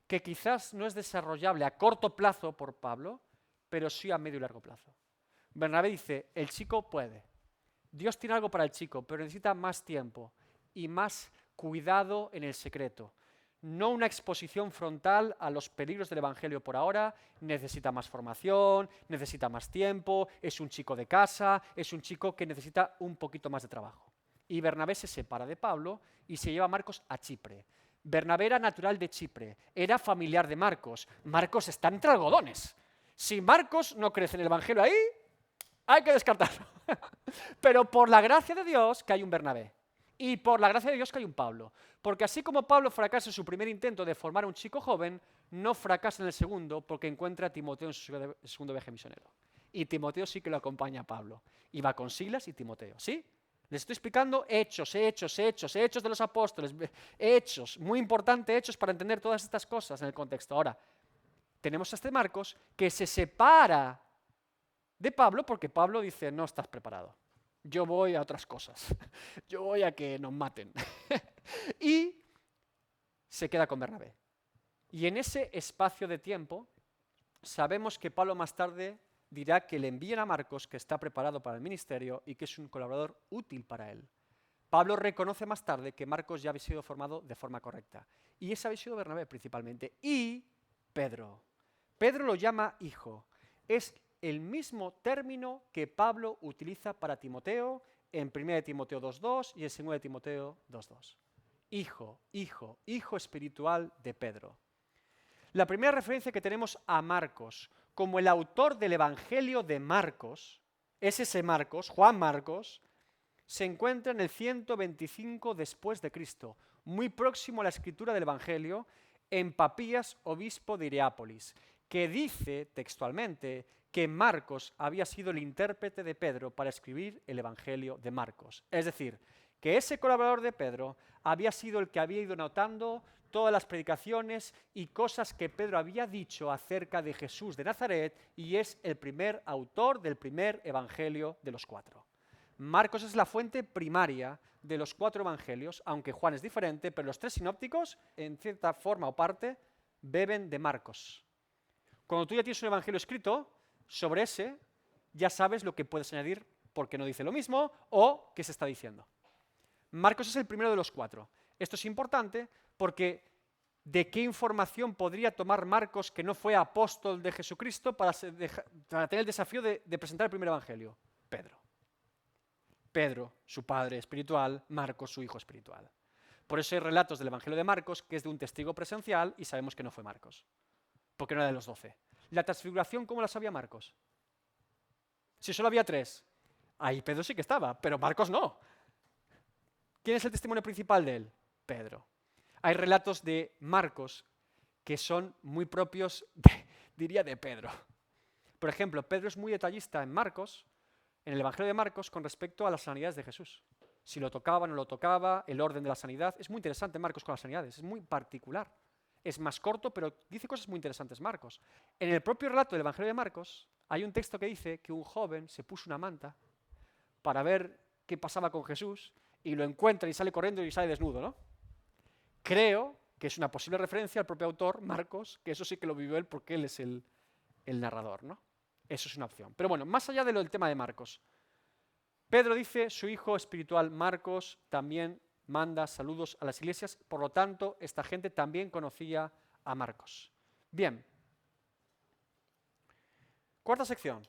que quizás no es desarrollable a corto plazo por Pablo, pero sí a medio y largo plazo. Bernabé dice, el chico puede. Dios tiene algo para el chico, pero necesita más tiempo y más cuidado en el secreto. No una exposición frontal a los peligros del Evangelio por ahora, necesita más formación, necesita más tiempo, es un chico de casa, es un chico que necesita un poquito más de trabajo. Y Bernabé se separa de Pablo y se lleva a Marcos a Chipre. Bernabé era natural de Chipre, era familiar de Marcos. Marcos está entre algodones. Si Marcos no crece en el Evangelio ahí, hay que descartarlo. Pero por la gracia de Dios que hay un Bernabé. Y por la gracia de Dios que hay un Pablo. Porque así como Pablo fracasa en su primer intento de formar a un chico joven, no fracasa en el segundo porque encuentra a Timoteo en su segundo viaje misionero. Y Timoteo sí que lo acompaña a Pablo. Y va con Silas y Timoteo, ¿sí? Les estoy explicando hechos de los apóstoles, hechos, muy importante hechos para entender todas estas cosas en el contexto. Ahora, tenemos a este Marcos que se separa de Pablo porque Pablo dice, no estás preparado. Yo voy a otras cosas. Yo voy a que nos maten. Y se queda con Bernabé. Y en ese espacio de tiempo, sabemos que Pablo más tarde dirá que le envíen a Marcos, que está preparado para el ministerio y que es un colaborador útil para él. Pablo reconoce más tarde que Marcos ya había sido formado de forma correcta. Y ese había sido Bernabé principalmente. Y Pedro. Pedro lo llama hijo. Es el mismo término que Pablo utiliza para Timoteo en 1 Timoteo 2.2 y en 2 Timoteo 2.2. Hijo, hijo, hijo espiritual de Pedro. La primera referencia que tenemos a Marcos como el autor del Evangelio de Marcos es ese Marcos, Juan Marcos, se encuentra en el 125 después de Cristo, muy próximo a la escritura del Evangelio, en Papías, obispo de Hierápolis, que dice textualmente que Marcos había sido el intérprete de Pedro para escribir el Evangelio de Marcos. Es decir, que ese colaborador de Pedro había sido el que había ido anotando todas las predicaciones y cosas que Pedro había dicho acerca de Jesús de Nazaret y es el primer autor del primer Evangelio de los 4. Marcos es la fuente primaria de los 4 evangelios, aunque Juan es diferente, pero los 3 sinópticos, en cierta forma o parte, beben de Marcos. Cuando tú ya tienes un evangelio escrito, sobre ese ya sabes lo que puedes añadir porque no dice lo mismo o qué se está diciendo. Marcos es el primero de los 4. Esto es importante porque ¿de qué información podría tomar Marcos, que no fue apóstol de Jesucristo, para tener el desafío de presentar el primer evangelio? Pedro, su padre espiritual, Marcos, su hijo espiritual. Por eso hay relatos del Evangelio de Marcos que es de un testigo presencial y sabemos que no fue Marcos, porque no era de los 12. La transfiguración, ¿cómo la sabía Marcos? Si solo había 3, ahí Pedro sí que estaba, pero Marcos no. ¿Quién es el testimonio principal de él? Pedro. Hay relatos de Marcos que son muy propios, diría, de Pedro. Por ejemplo, Pedro es muy detallista en Marcos, en el Evangelio de Marcos, con respecto a las sanidades de Jesús. Si lo tocaba, no lo tocaba, el orden de la sanidad. Es muy interesante Marcos con las sanidades, es muy particular. Es más corto, pero dice cosas muy interesantes Marcos. En el propio relato del Evangelio de Marcos hay un texto que dice que un joven se puso una manta para ver qué pasaba con Jesús y lo encuentra y sale corriendo y sale desnudo, ¿no? Creo que es una posible referencia al propio autor, Marcos, que eso sí que lo vivió él porque él es el narrador, ¿no? Eso es una opción. Pero bueno, más allá del tema de Marcos, Pedro dice, su hijo espiritual Marcos también manda saludos a las iglesias, por lo tanto, esta gente también conocía a Marcos. Bien. Cuarta sección.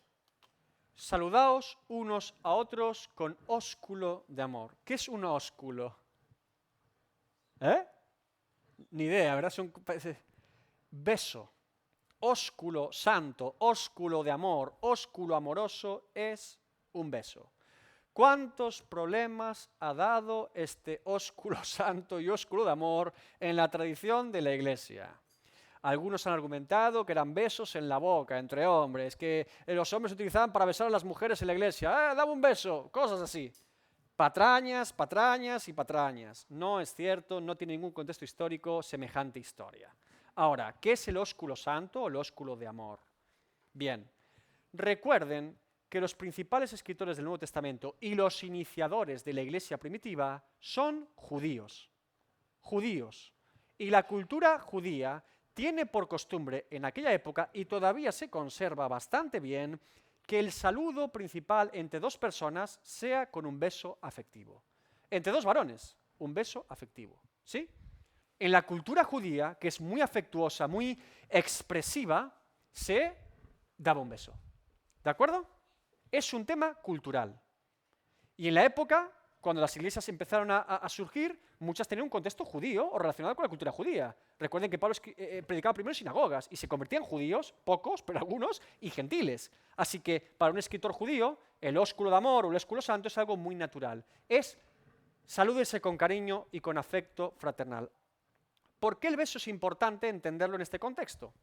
Saludaos unos a otros con ósculo de amor. ¿Qué es un ósculo? Ni idea, ¿verdad? Beso. Ósculo santo, ósculo de amor, ósculo amoroso es un beso. ¿Cuántos problemas ha dado este ósculo santo y ósculo de amor en la tradición de la Iglesia? Algunos han argumentado que eran besos en la boca entre hombres, que los hombres utilizaban para besar a las mujeres en la Iglesia. Dame un beso, cosas así. Patrañas, patrañas y patrañas. No es cierto, no tiene ningún contexto histórico semejante historia. Ahora, ¿qué es el ósculo santo o el ósculo de amor? Bien, recuerden que los principales escritores del Nuevo Testamento y los iniciadores de la Iglesia primitiva son judíos. Judíos. Y la cultura judía tiene por costumbre en aquella época, y todavía se conserva bastante bien, que el saludo principal entre 2 personas sea con un beso afectivo. Entre 2 varones, un beso afectivo. ¿Sí? En la cultura judía, que es muy afectuosa, muy expresiva, se daba un beso. ¿De acuerdo? Es un tema cultural. Y en la época, cuando las iglesias empezaron a surgir, muchas tenían un contexto judío o relacionado con la cultura judía. Recuerden que Pablo predicaba primero en sinagogas y se convertían en judíos, pocos, pero algunos, y gentiles. Así que para un escritor judío, el ósculo de amor o el ósculo santo es algo muy natural. Es salúdese con cariño y con afecto fraternal. ¿Por qué el beso es importante entenderlo en este contexto?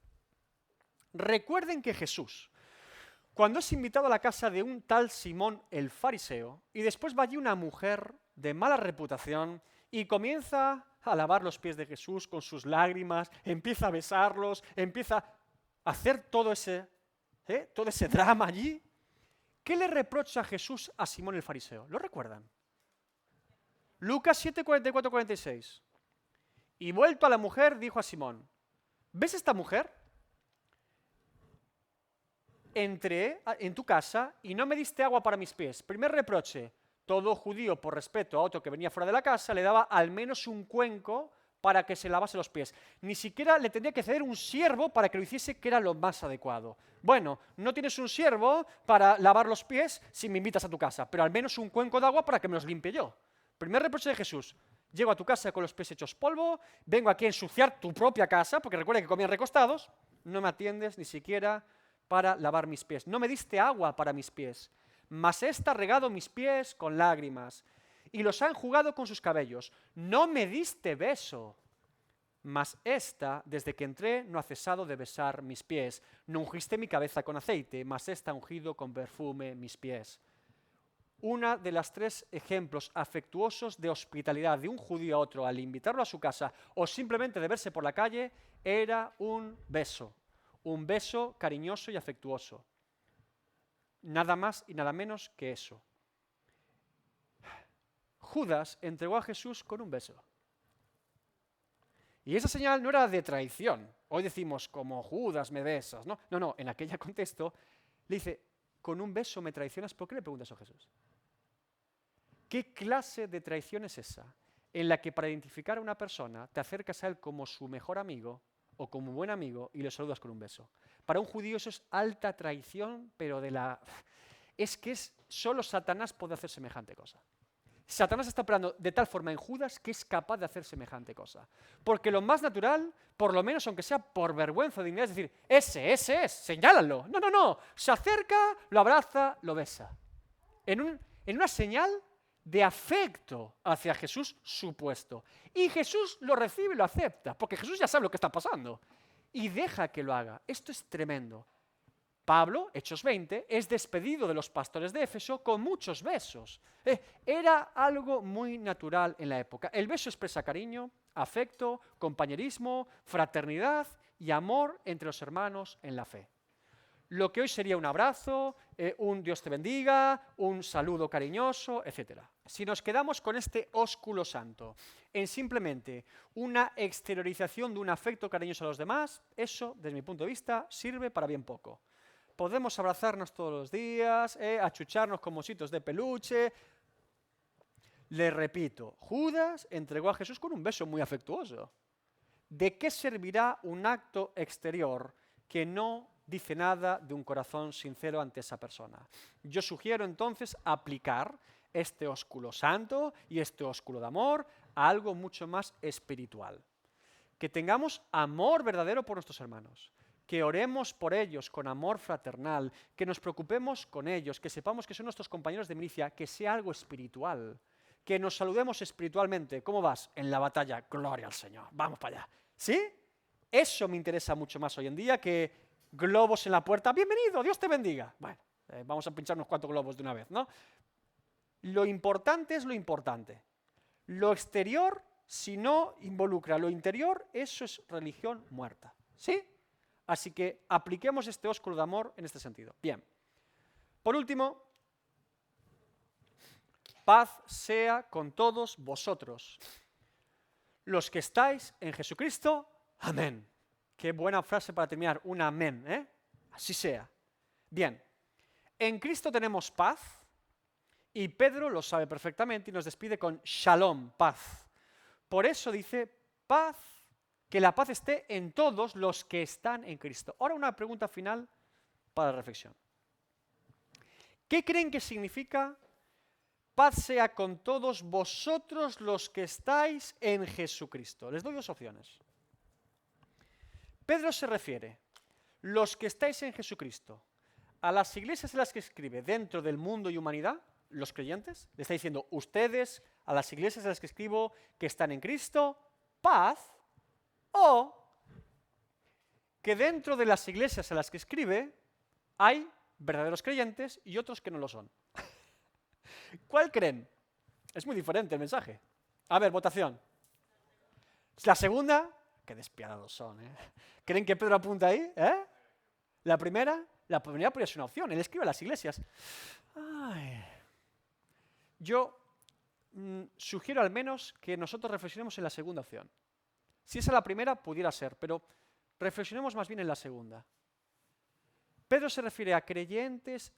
Recuerden que Jesús, cuando es invitado a la casa de un tal Simón el fariseo, y después va allí una mujer de mala reputación y comienza a lavar los pies de Jesús con sus lágrimas, empieza a besarlos, empieza a hacer todo ese drama allí, ¿qué le reprocha Jesús a Simón el fariseo? ¿Lo recuerdan? Lucas 7, 44, 46. Y vuelto a la mujer, dijo a Simón, ¿ves esta mujer? Entré en tu casa y no me diste agua para mis pies. Primer reproche, todo judío, por respeto a otro que venía fuera de la casa, le daba al menos un cuenco para que se lavase los pies. Ni siquiera le tendría que ceder un siervo para que lo hiciese, que era lo más adecuado. Bueno, no tienes un siervo para lavar los pies si me invitas a tu casa, pero al menos un cuenco de agua para que me los limpie yo. Primer reproche de Jesús. Llego a tu casa con los pies hechos polvo, vengo aquí a ensuciar tu propia casa, porque recuerda que comían recostados, no me atiendes ni siquiera para lavar mis pies. No me diste agua para mis pies. mas ésta ha regado mis pies con lágrimas y los ha enjugado con sus cabellos. No me diste beso, mas ésta, desde que entré, no ha cesado de besar mis pies. No ungiste mi cabeza con aceite, mas ésta ha ungido con perfume mis pies. Una de las 3 ejemplos afectuosos de hospitalidad de un judío a otro al invitarlo a su casa o simplemente de verse por la calle era un beso cariñoso y afectuoso. Nada más y nada menos que eso. Judas entregó a Jesús con un beso. Y esa señal no era de traición. Hoy decimos, como Judas me besas, ¿no? No, en aquel contexto le dice, con un beso me traicionas, ¿por qué le preguntas a Jesús? ¿Qué clase de traición es esa? En la que para identificar a una persona te acercas a él como su mejor amigo o como un buen amigo y le saludas con un beso. Para un judío eso es alta traición, pero solo Satanás puede hacer semejante cosa. Satanás está operando de tal forma en Judas que es capaz de hacer semejante cosa. Porque lo más natural, por lo menos aunque sea por vergüenza o dignidad, es decir, ese es, señálalo. No, se acerca, lo abraza, lo besa. En una señal de afecto hacia Jesús supuesto. Y Jesús lo recibe y lo acepta, porque Jesús ya sabe lo que está pasando. Y deja que lo haga. Esto es tremendo. Pablo, Hechos 20, es despedido de los pastores de Éfeso con muchos besos. Era algo muy natural en la época. El beso expresa cariño, afecto, compañerismo, fraternidad y amor entre los hermanos en la fe. Lo que hoy sería un abrazo, un Dios te bendiga, un saludo cariñoso, etc. Si nos quedamos con este ósculo santo en simplemente una exteriorización de un afecto cariñoso a los demás, eso, desde mi punto de vista, sirve para bien poco. Podemos abrazarnos todos los días, achucharnos con ositos de peluche. Le repito, Judas entregó a Jesús con un beso muy afectuoso. ¿De qué servirá un acto exterior que no dice nada de un corazón sincero ante esa persona? Yo sugiero entonces aplicar este ósculo santo y este ósculo de amor a algo mucho más espiritual. Que tengamos amor verdadero por nuestros hermanos, que oremos por ellos con amor fraternal, que nos preocupemos con ellos, que sepamos que son nuestros compañeros de milicia, que sea algo espiritual, que nos saludemos espiritualmente. ¿Cómo vas? En la batalla, gloria al Señor, vamos para allá. ¿Sí? Eso me interesa mucho más hoy en día que globos en la puerta, bienvenido, Dios te bendiga. Bueno, vamos a pinchar unos cuantos globos de una vez, ¿no? Lo importante es lo importante. Lo exterior, si no involucra lo interior, eso es religión muerta. ¿Sí? Así que apliquemos este ósculo de amor en este sentido. Bien. Por último, paz sea con todos vosotros. Los que estáis en Jesucristo, amén. Qué buena frase para terminar, un amén, ¿eh? Así sea. Bien, en Cristo tenemos paz y Pedro lo sabe perfectamente y nos despide con shalom, paz. Por eso dice paz, que la paz esté en todos los que están en Cristo. Ahora una pregunta final para reflexión. ¿Qué creen que significa paz sea con todos vosotros los que estáis en Jesucristo? Les doy 2 opciones. Pedro se refiere, los que estáis en Jesucristo, a las iglesias en las que escribe dentro del mundo y humanidad, los creyentes. Le está diciendo, ustedes, a las iglesias en las que escribo que están en Cristo, paz, o que dentro de las iglesias en las que escribe hay verdaderos creyentes y otros que no lo son. ¿Cuál creen? Es muy diferente el mensaje. A ver, votación. La segunda, qué despiadados son, ¿eh? ¿Creen que Pedro apunta ahí? ¿Eh? La primera podría ser una opción. Él escribe a las iglesias. Ay. Yo sugiero al menos que nosotros reflexionemos en la segunda opción. Si esa es la primera, pudiera ser, pero reflexionemos más bien en la segunda. Pedro se refiere a creyentes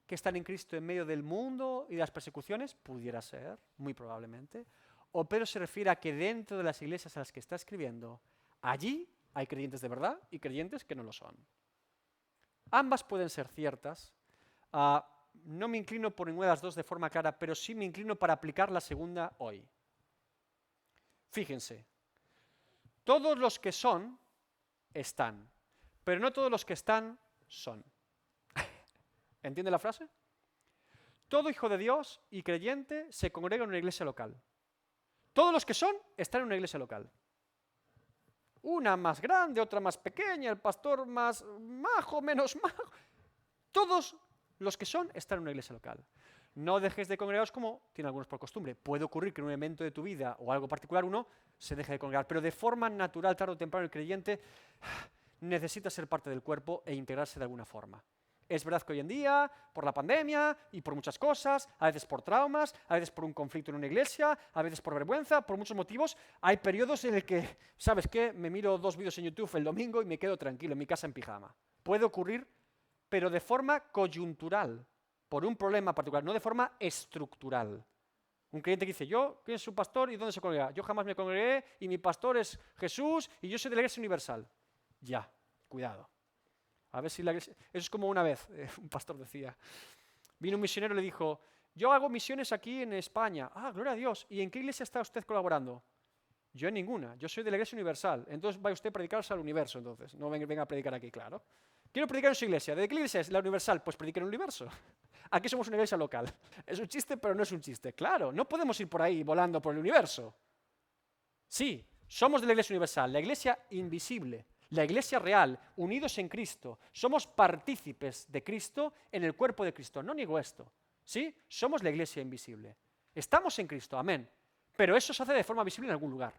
que están en Cristo en medio del mundo y de las persecuciones, pudiera ser, muy probablemente. O Pedro se refiere a que dentro de las iglesias a las que está escribiendo, allí hay creyentes de verdad y creyentes que no lo son. Ambas pueden ser ciertas. No me inclino por ninguna de las dos de forma clara, pero sí me inclino para aplicar la segunda hoy. Fíjense, todos los que son, están, pero no todos los que están, son. ¿Entiende la frase? todo hijo de Dios y creyente se congrega en una iglesia local. Todos los que son están en una iglesia local. Una más grande, otra más pequeña, el pastor más majo, menos majo. Todos los que son están en una iglesia local. No dejes de congregaros como tienen algunos por costumbre. Puede ocurrir que en un evento de tu vida o algo particular uno se deje de congregar, pero de forma natural, tarde o temprano, el creyente necesita ser parte del cuerpo e integrarse de alguna forma. Es verdad que hoy en día, por la pandemia y por muchas cosas, a veces por traumas, a veces por un conflicto en una iglesia, a veces por vergüenza, por muchos motivos, hay periodos en el que, ¿sabes qué? Me miro 2 vídeos en YouTube el domingo y me quedo tranquilo en mi casa en pijama. Puede ocurrir, pero de forma coyuntural, por un problema particular, no de forma estructural. Un creyente que dice, ¿quién es su pastor y dónde se congrega? Yo jamás me congregué y mi pastor es Jesús y yo soy de la Iglesia Universal. Ya, cuidado. A ver si la iglesia... Eso es como una vez, un pastor decía, vino un misionero y le dijo, yo hago misiones aquí en España. Ah, gloria a Dios. ¿Y en qué iglesia está usted colaborando? Yo en ninguna. Yo soy de la Iglesia Universal. Entonces vaya usted a predicarse al universo, entonces. No venga a predicar aquí, claro. Quiero predicar en su iglesia. ¿De qué iglesia es? La Universal. Pues predique en el universo. Aquí somos una iglesia local. Es un chiste, pero no es un chiste. Claro, no podemos ir por ahí volando por el universo. Sí, somos de la Iglesia Universal, la iglesia invisible. La iglesia real, unidos en Cristo, somos partícipes de Cristo en el cuerpo de Cristo. No niego esto, ¿sí? Somos la iglesia invisible. Estamos en Cristo, amén. Pero eso se hace de forma visible en algún lugar.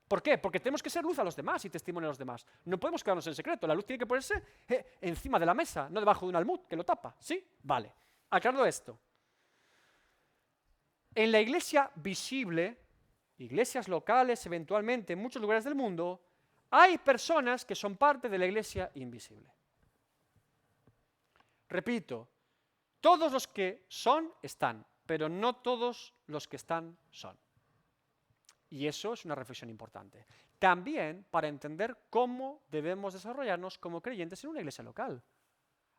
¿Por qué? Porque tenemos que ser luz a los demás y testimonio a los demás. No podemos quedarnos en secreto. La luz tiene que ponerse encima de la mesa, no debajo de un almud que lo tapa, ¿sí? Vale. Aclarado esto. En la iglesia visible, iglesias locales, eventualmente en muchos lugares del mundo, hay personas que son parte de la iglesia invisible. Repito, todos los que son, están, pero no todos los que están, son. Y eso es una reflexión importante. También para entender cómo debemos desarrollarnos como creyentes en una iglesia local.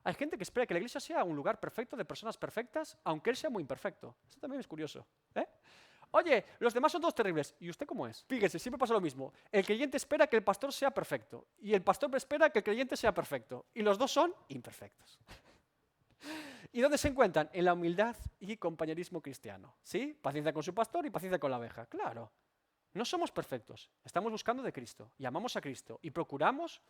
Hay gente que espera que la iglesia sea un lugar perfecto de personas perfectas, aunque él sea muy imperfecto. Eso también es curioso, ¿eh? Oye, los demás son todos terribles. ¿Y usted cómo es? Fíjese, siempre pasa lo mismo. El creyente espera que el pastor sea perfecto. Y el pastor espera que el creyente sea perfecto. Y los dos son imperfectos. ¿Y dónde se encuentran? En la humildad y compañerismo cristiano. ¿Sí? Paciencia con su pastor y paciencia con la oveja. Claro. No somos perfectos. Estamos buscando de Cristo. Y amamos a Cristo. Y procuramos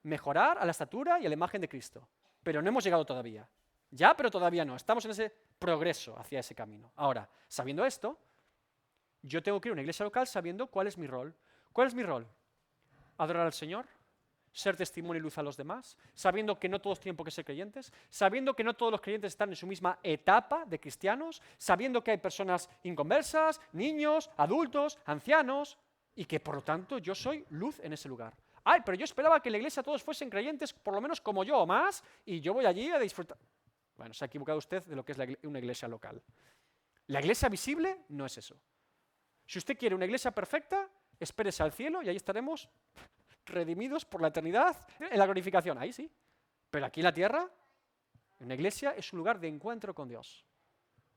mejorar a la estatura y a la imagen de Cristo. Pero no hemos llegado todavía. Ya, pero todavía no. Estamos en ese progreso hacia ese camino. Ahora, sabiendo esto, yo tengo que ir a una iglesia local sabiendo cuál es mi rol. ¿Cuál es mi rol? Adorar al Señor, ser testimonio y luz a los demás, sabiendo que no todos tienen por qué ser creyentes, sabiendo que no todos los creyentes están en su misma etapa de cristianos, sabiendo que hay personas inconversas, niños, adultos, ancianos, y que por lo tanto yo soy luz en ese lugar. Ay, pero yo esperaba que en la iglesia todos fuesen creyentes por lo menos como yo o más, y yo voy allí a disfrutar. Bueno, se ha equivocado usted de lo que es una iglesia local. La iglesia visible no es eso. Si usted quiere una iglesia perfecta, espérese al cielo y ahí estaremos redimidos por la eternidad en la glorificación. Ahí sí. Pero aquí en la tierra, una iglesia es un lugar de encuentro con Dios.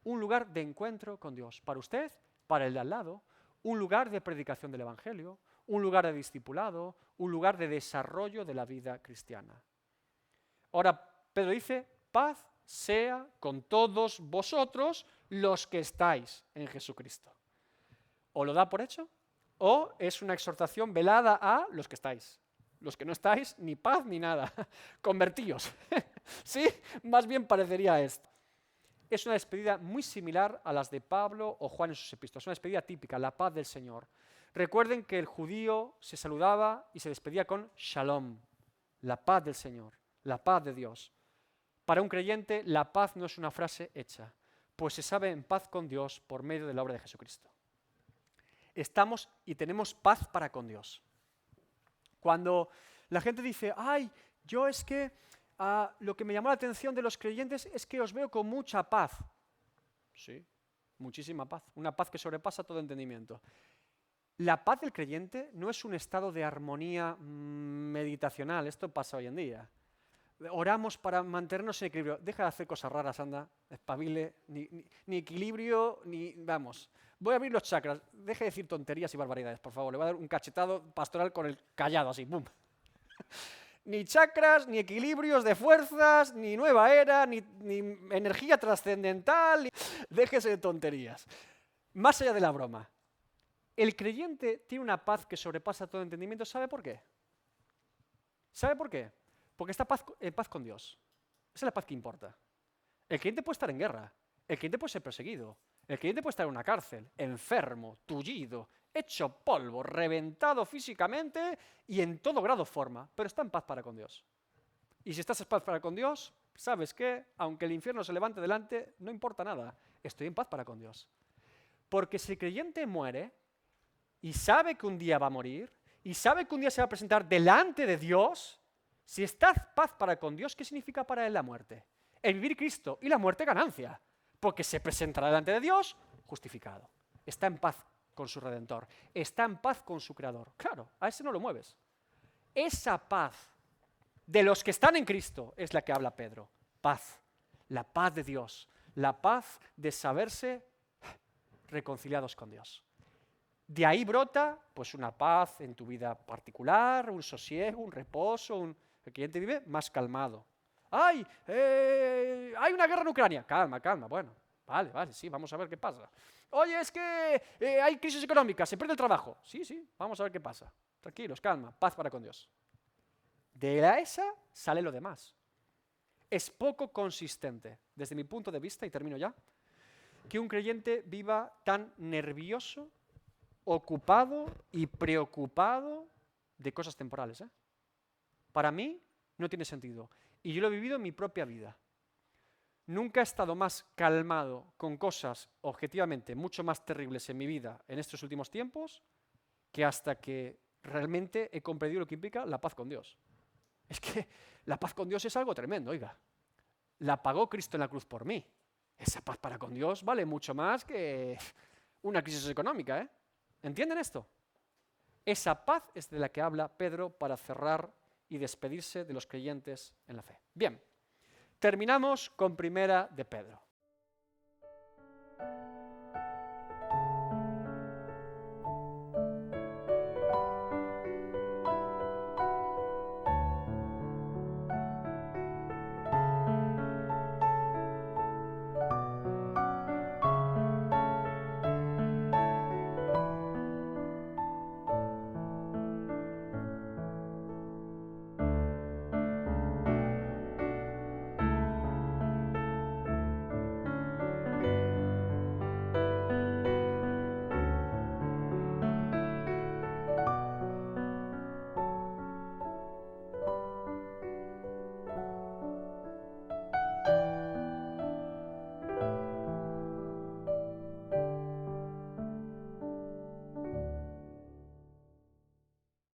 Un lugar de encuentro con Dios. Para usted, para el de al lado, un lugar de predicación del Evangelio, un lugar de discipulado, un lugar de desarrollo de la vida cristiana. Ahora, Pedro dice, paz sea con todos vosotros los que estáis en Jesucristo. O lo da por hecho, o es una exhortación velada a los que estáis. Los que no estáis, ni paz ni nada. Convertíos. ¿Sí? Más bien parecería esto. Es una despedida muy similar a las de Pablo o Juan en sus epístolas. Una despedida típica, la paz del Señor. Recuerden que el judío se saludaba y se despedía con shalom, la paz del Señor, la paz de Dios. Para un creyente, la paz no es una frase hecha, pues se sabe en paz con Dios por medio de la obra de Jesucristo. Estamos y tenemos paz para con Dios. Cuando la gente dice, ay, yo es que lo que me llamó la atención de los creyentes es que os veo con mucha paz. Sí, muchísima paz, una paz que sobrepasa todo entendimiento. La paz del creyente no es un estado de armonía meditacional, esto pasa hoy en día. Oramos para mantenernos en equilibrio. Deja de hacer cosas raras, anda, espabile, ni equilibrio, ni... Vamos, voy a abrir los chakras. Deje de decir tonterías y barbaridades, por favor. Le voy a dar un cachetado pastoral con el callado, así, ¡bum! ni chakras, ni equilibrios de fuerzas, ni nueva era, ni energía trascendental. Déjese de tonterías. Más allá de la broma. El creyente tiene una paz que sobrepasa todo entendimiento. ¿Sabe por qué? ¿Sabe por qué? Porque está en paz con Dios. Esa es la paz que importa. El creyente puede estar en guerra. El creyente puede ser perseguido. El creyente puede estar en una cárcel, enfermo, tullido, hecho polvo, reventado físicamente y en todo grado forma, pero está en paz para con Dios. Y si estás en paz para con Dios, ¿sabes qué? Aunque el infierno se levante delante, no importa nada. Estoy en paz para con Dios. Porque si el creyente muere y sabe que un día va a morir y sabe que un día se va a presentar delante de Dios, si está en paz para con Dios, ¿qué significa para él la muerte? El vivir Cristo y la muerte ganancia, porque se presentará delante de Dios justificado. Está en paz con su Redentor, está en paz con su Creador. Claro, a ese no lo mueves. Esa paz de los que están en Cristo es la que habla Pedro. Paz, la paz de Dios, la paz de saberse reconciliados con Dios. De ahí brota pues una paz en tu vida particular, un sosiego, un reposo, el creyente vive más calmado. ¡Ay! Hay una guerra en Ucrania. Calma, calma, bueno, vale, sí, vamos a ver qué pasa. Oye, es que hay crisis económica, se pierde el trabajo. Sí, vamos a ver qué pasa. Tranquilos, calma, paz para con Dios. De esa sale lo demás. Es poco consistente, desde mi punto de vista, y termino ya, que un creyente viva tan nervioso, ocupado y preocupado de cosas temporales. Para mí no tiene sentido. Y yo lo he vivido en mi propia vida. Nunca he estado más calmado con cosas objetivamente mucho más terribles en mi vida en estos últimos tiempos que hasta que realmente he comprendido lo que implica la paz con Dios. Es que la paz con Dios es algo tremendo, oiga. La pagó Cristo en la cruz por mí. Esa paz para con Dios vale mucho más que una crisis económica, ¿eh? ¿Entienden esto? Esa paz es de la que habla Pedro para cerrar y despedirse de los creyentes en la fe. Bien, terminamos con Primera de Pedro.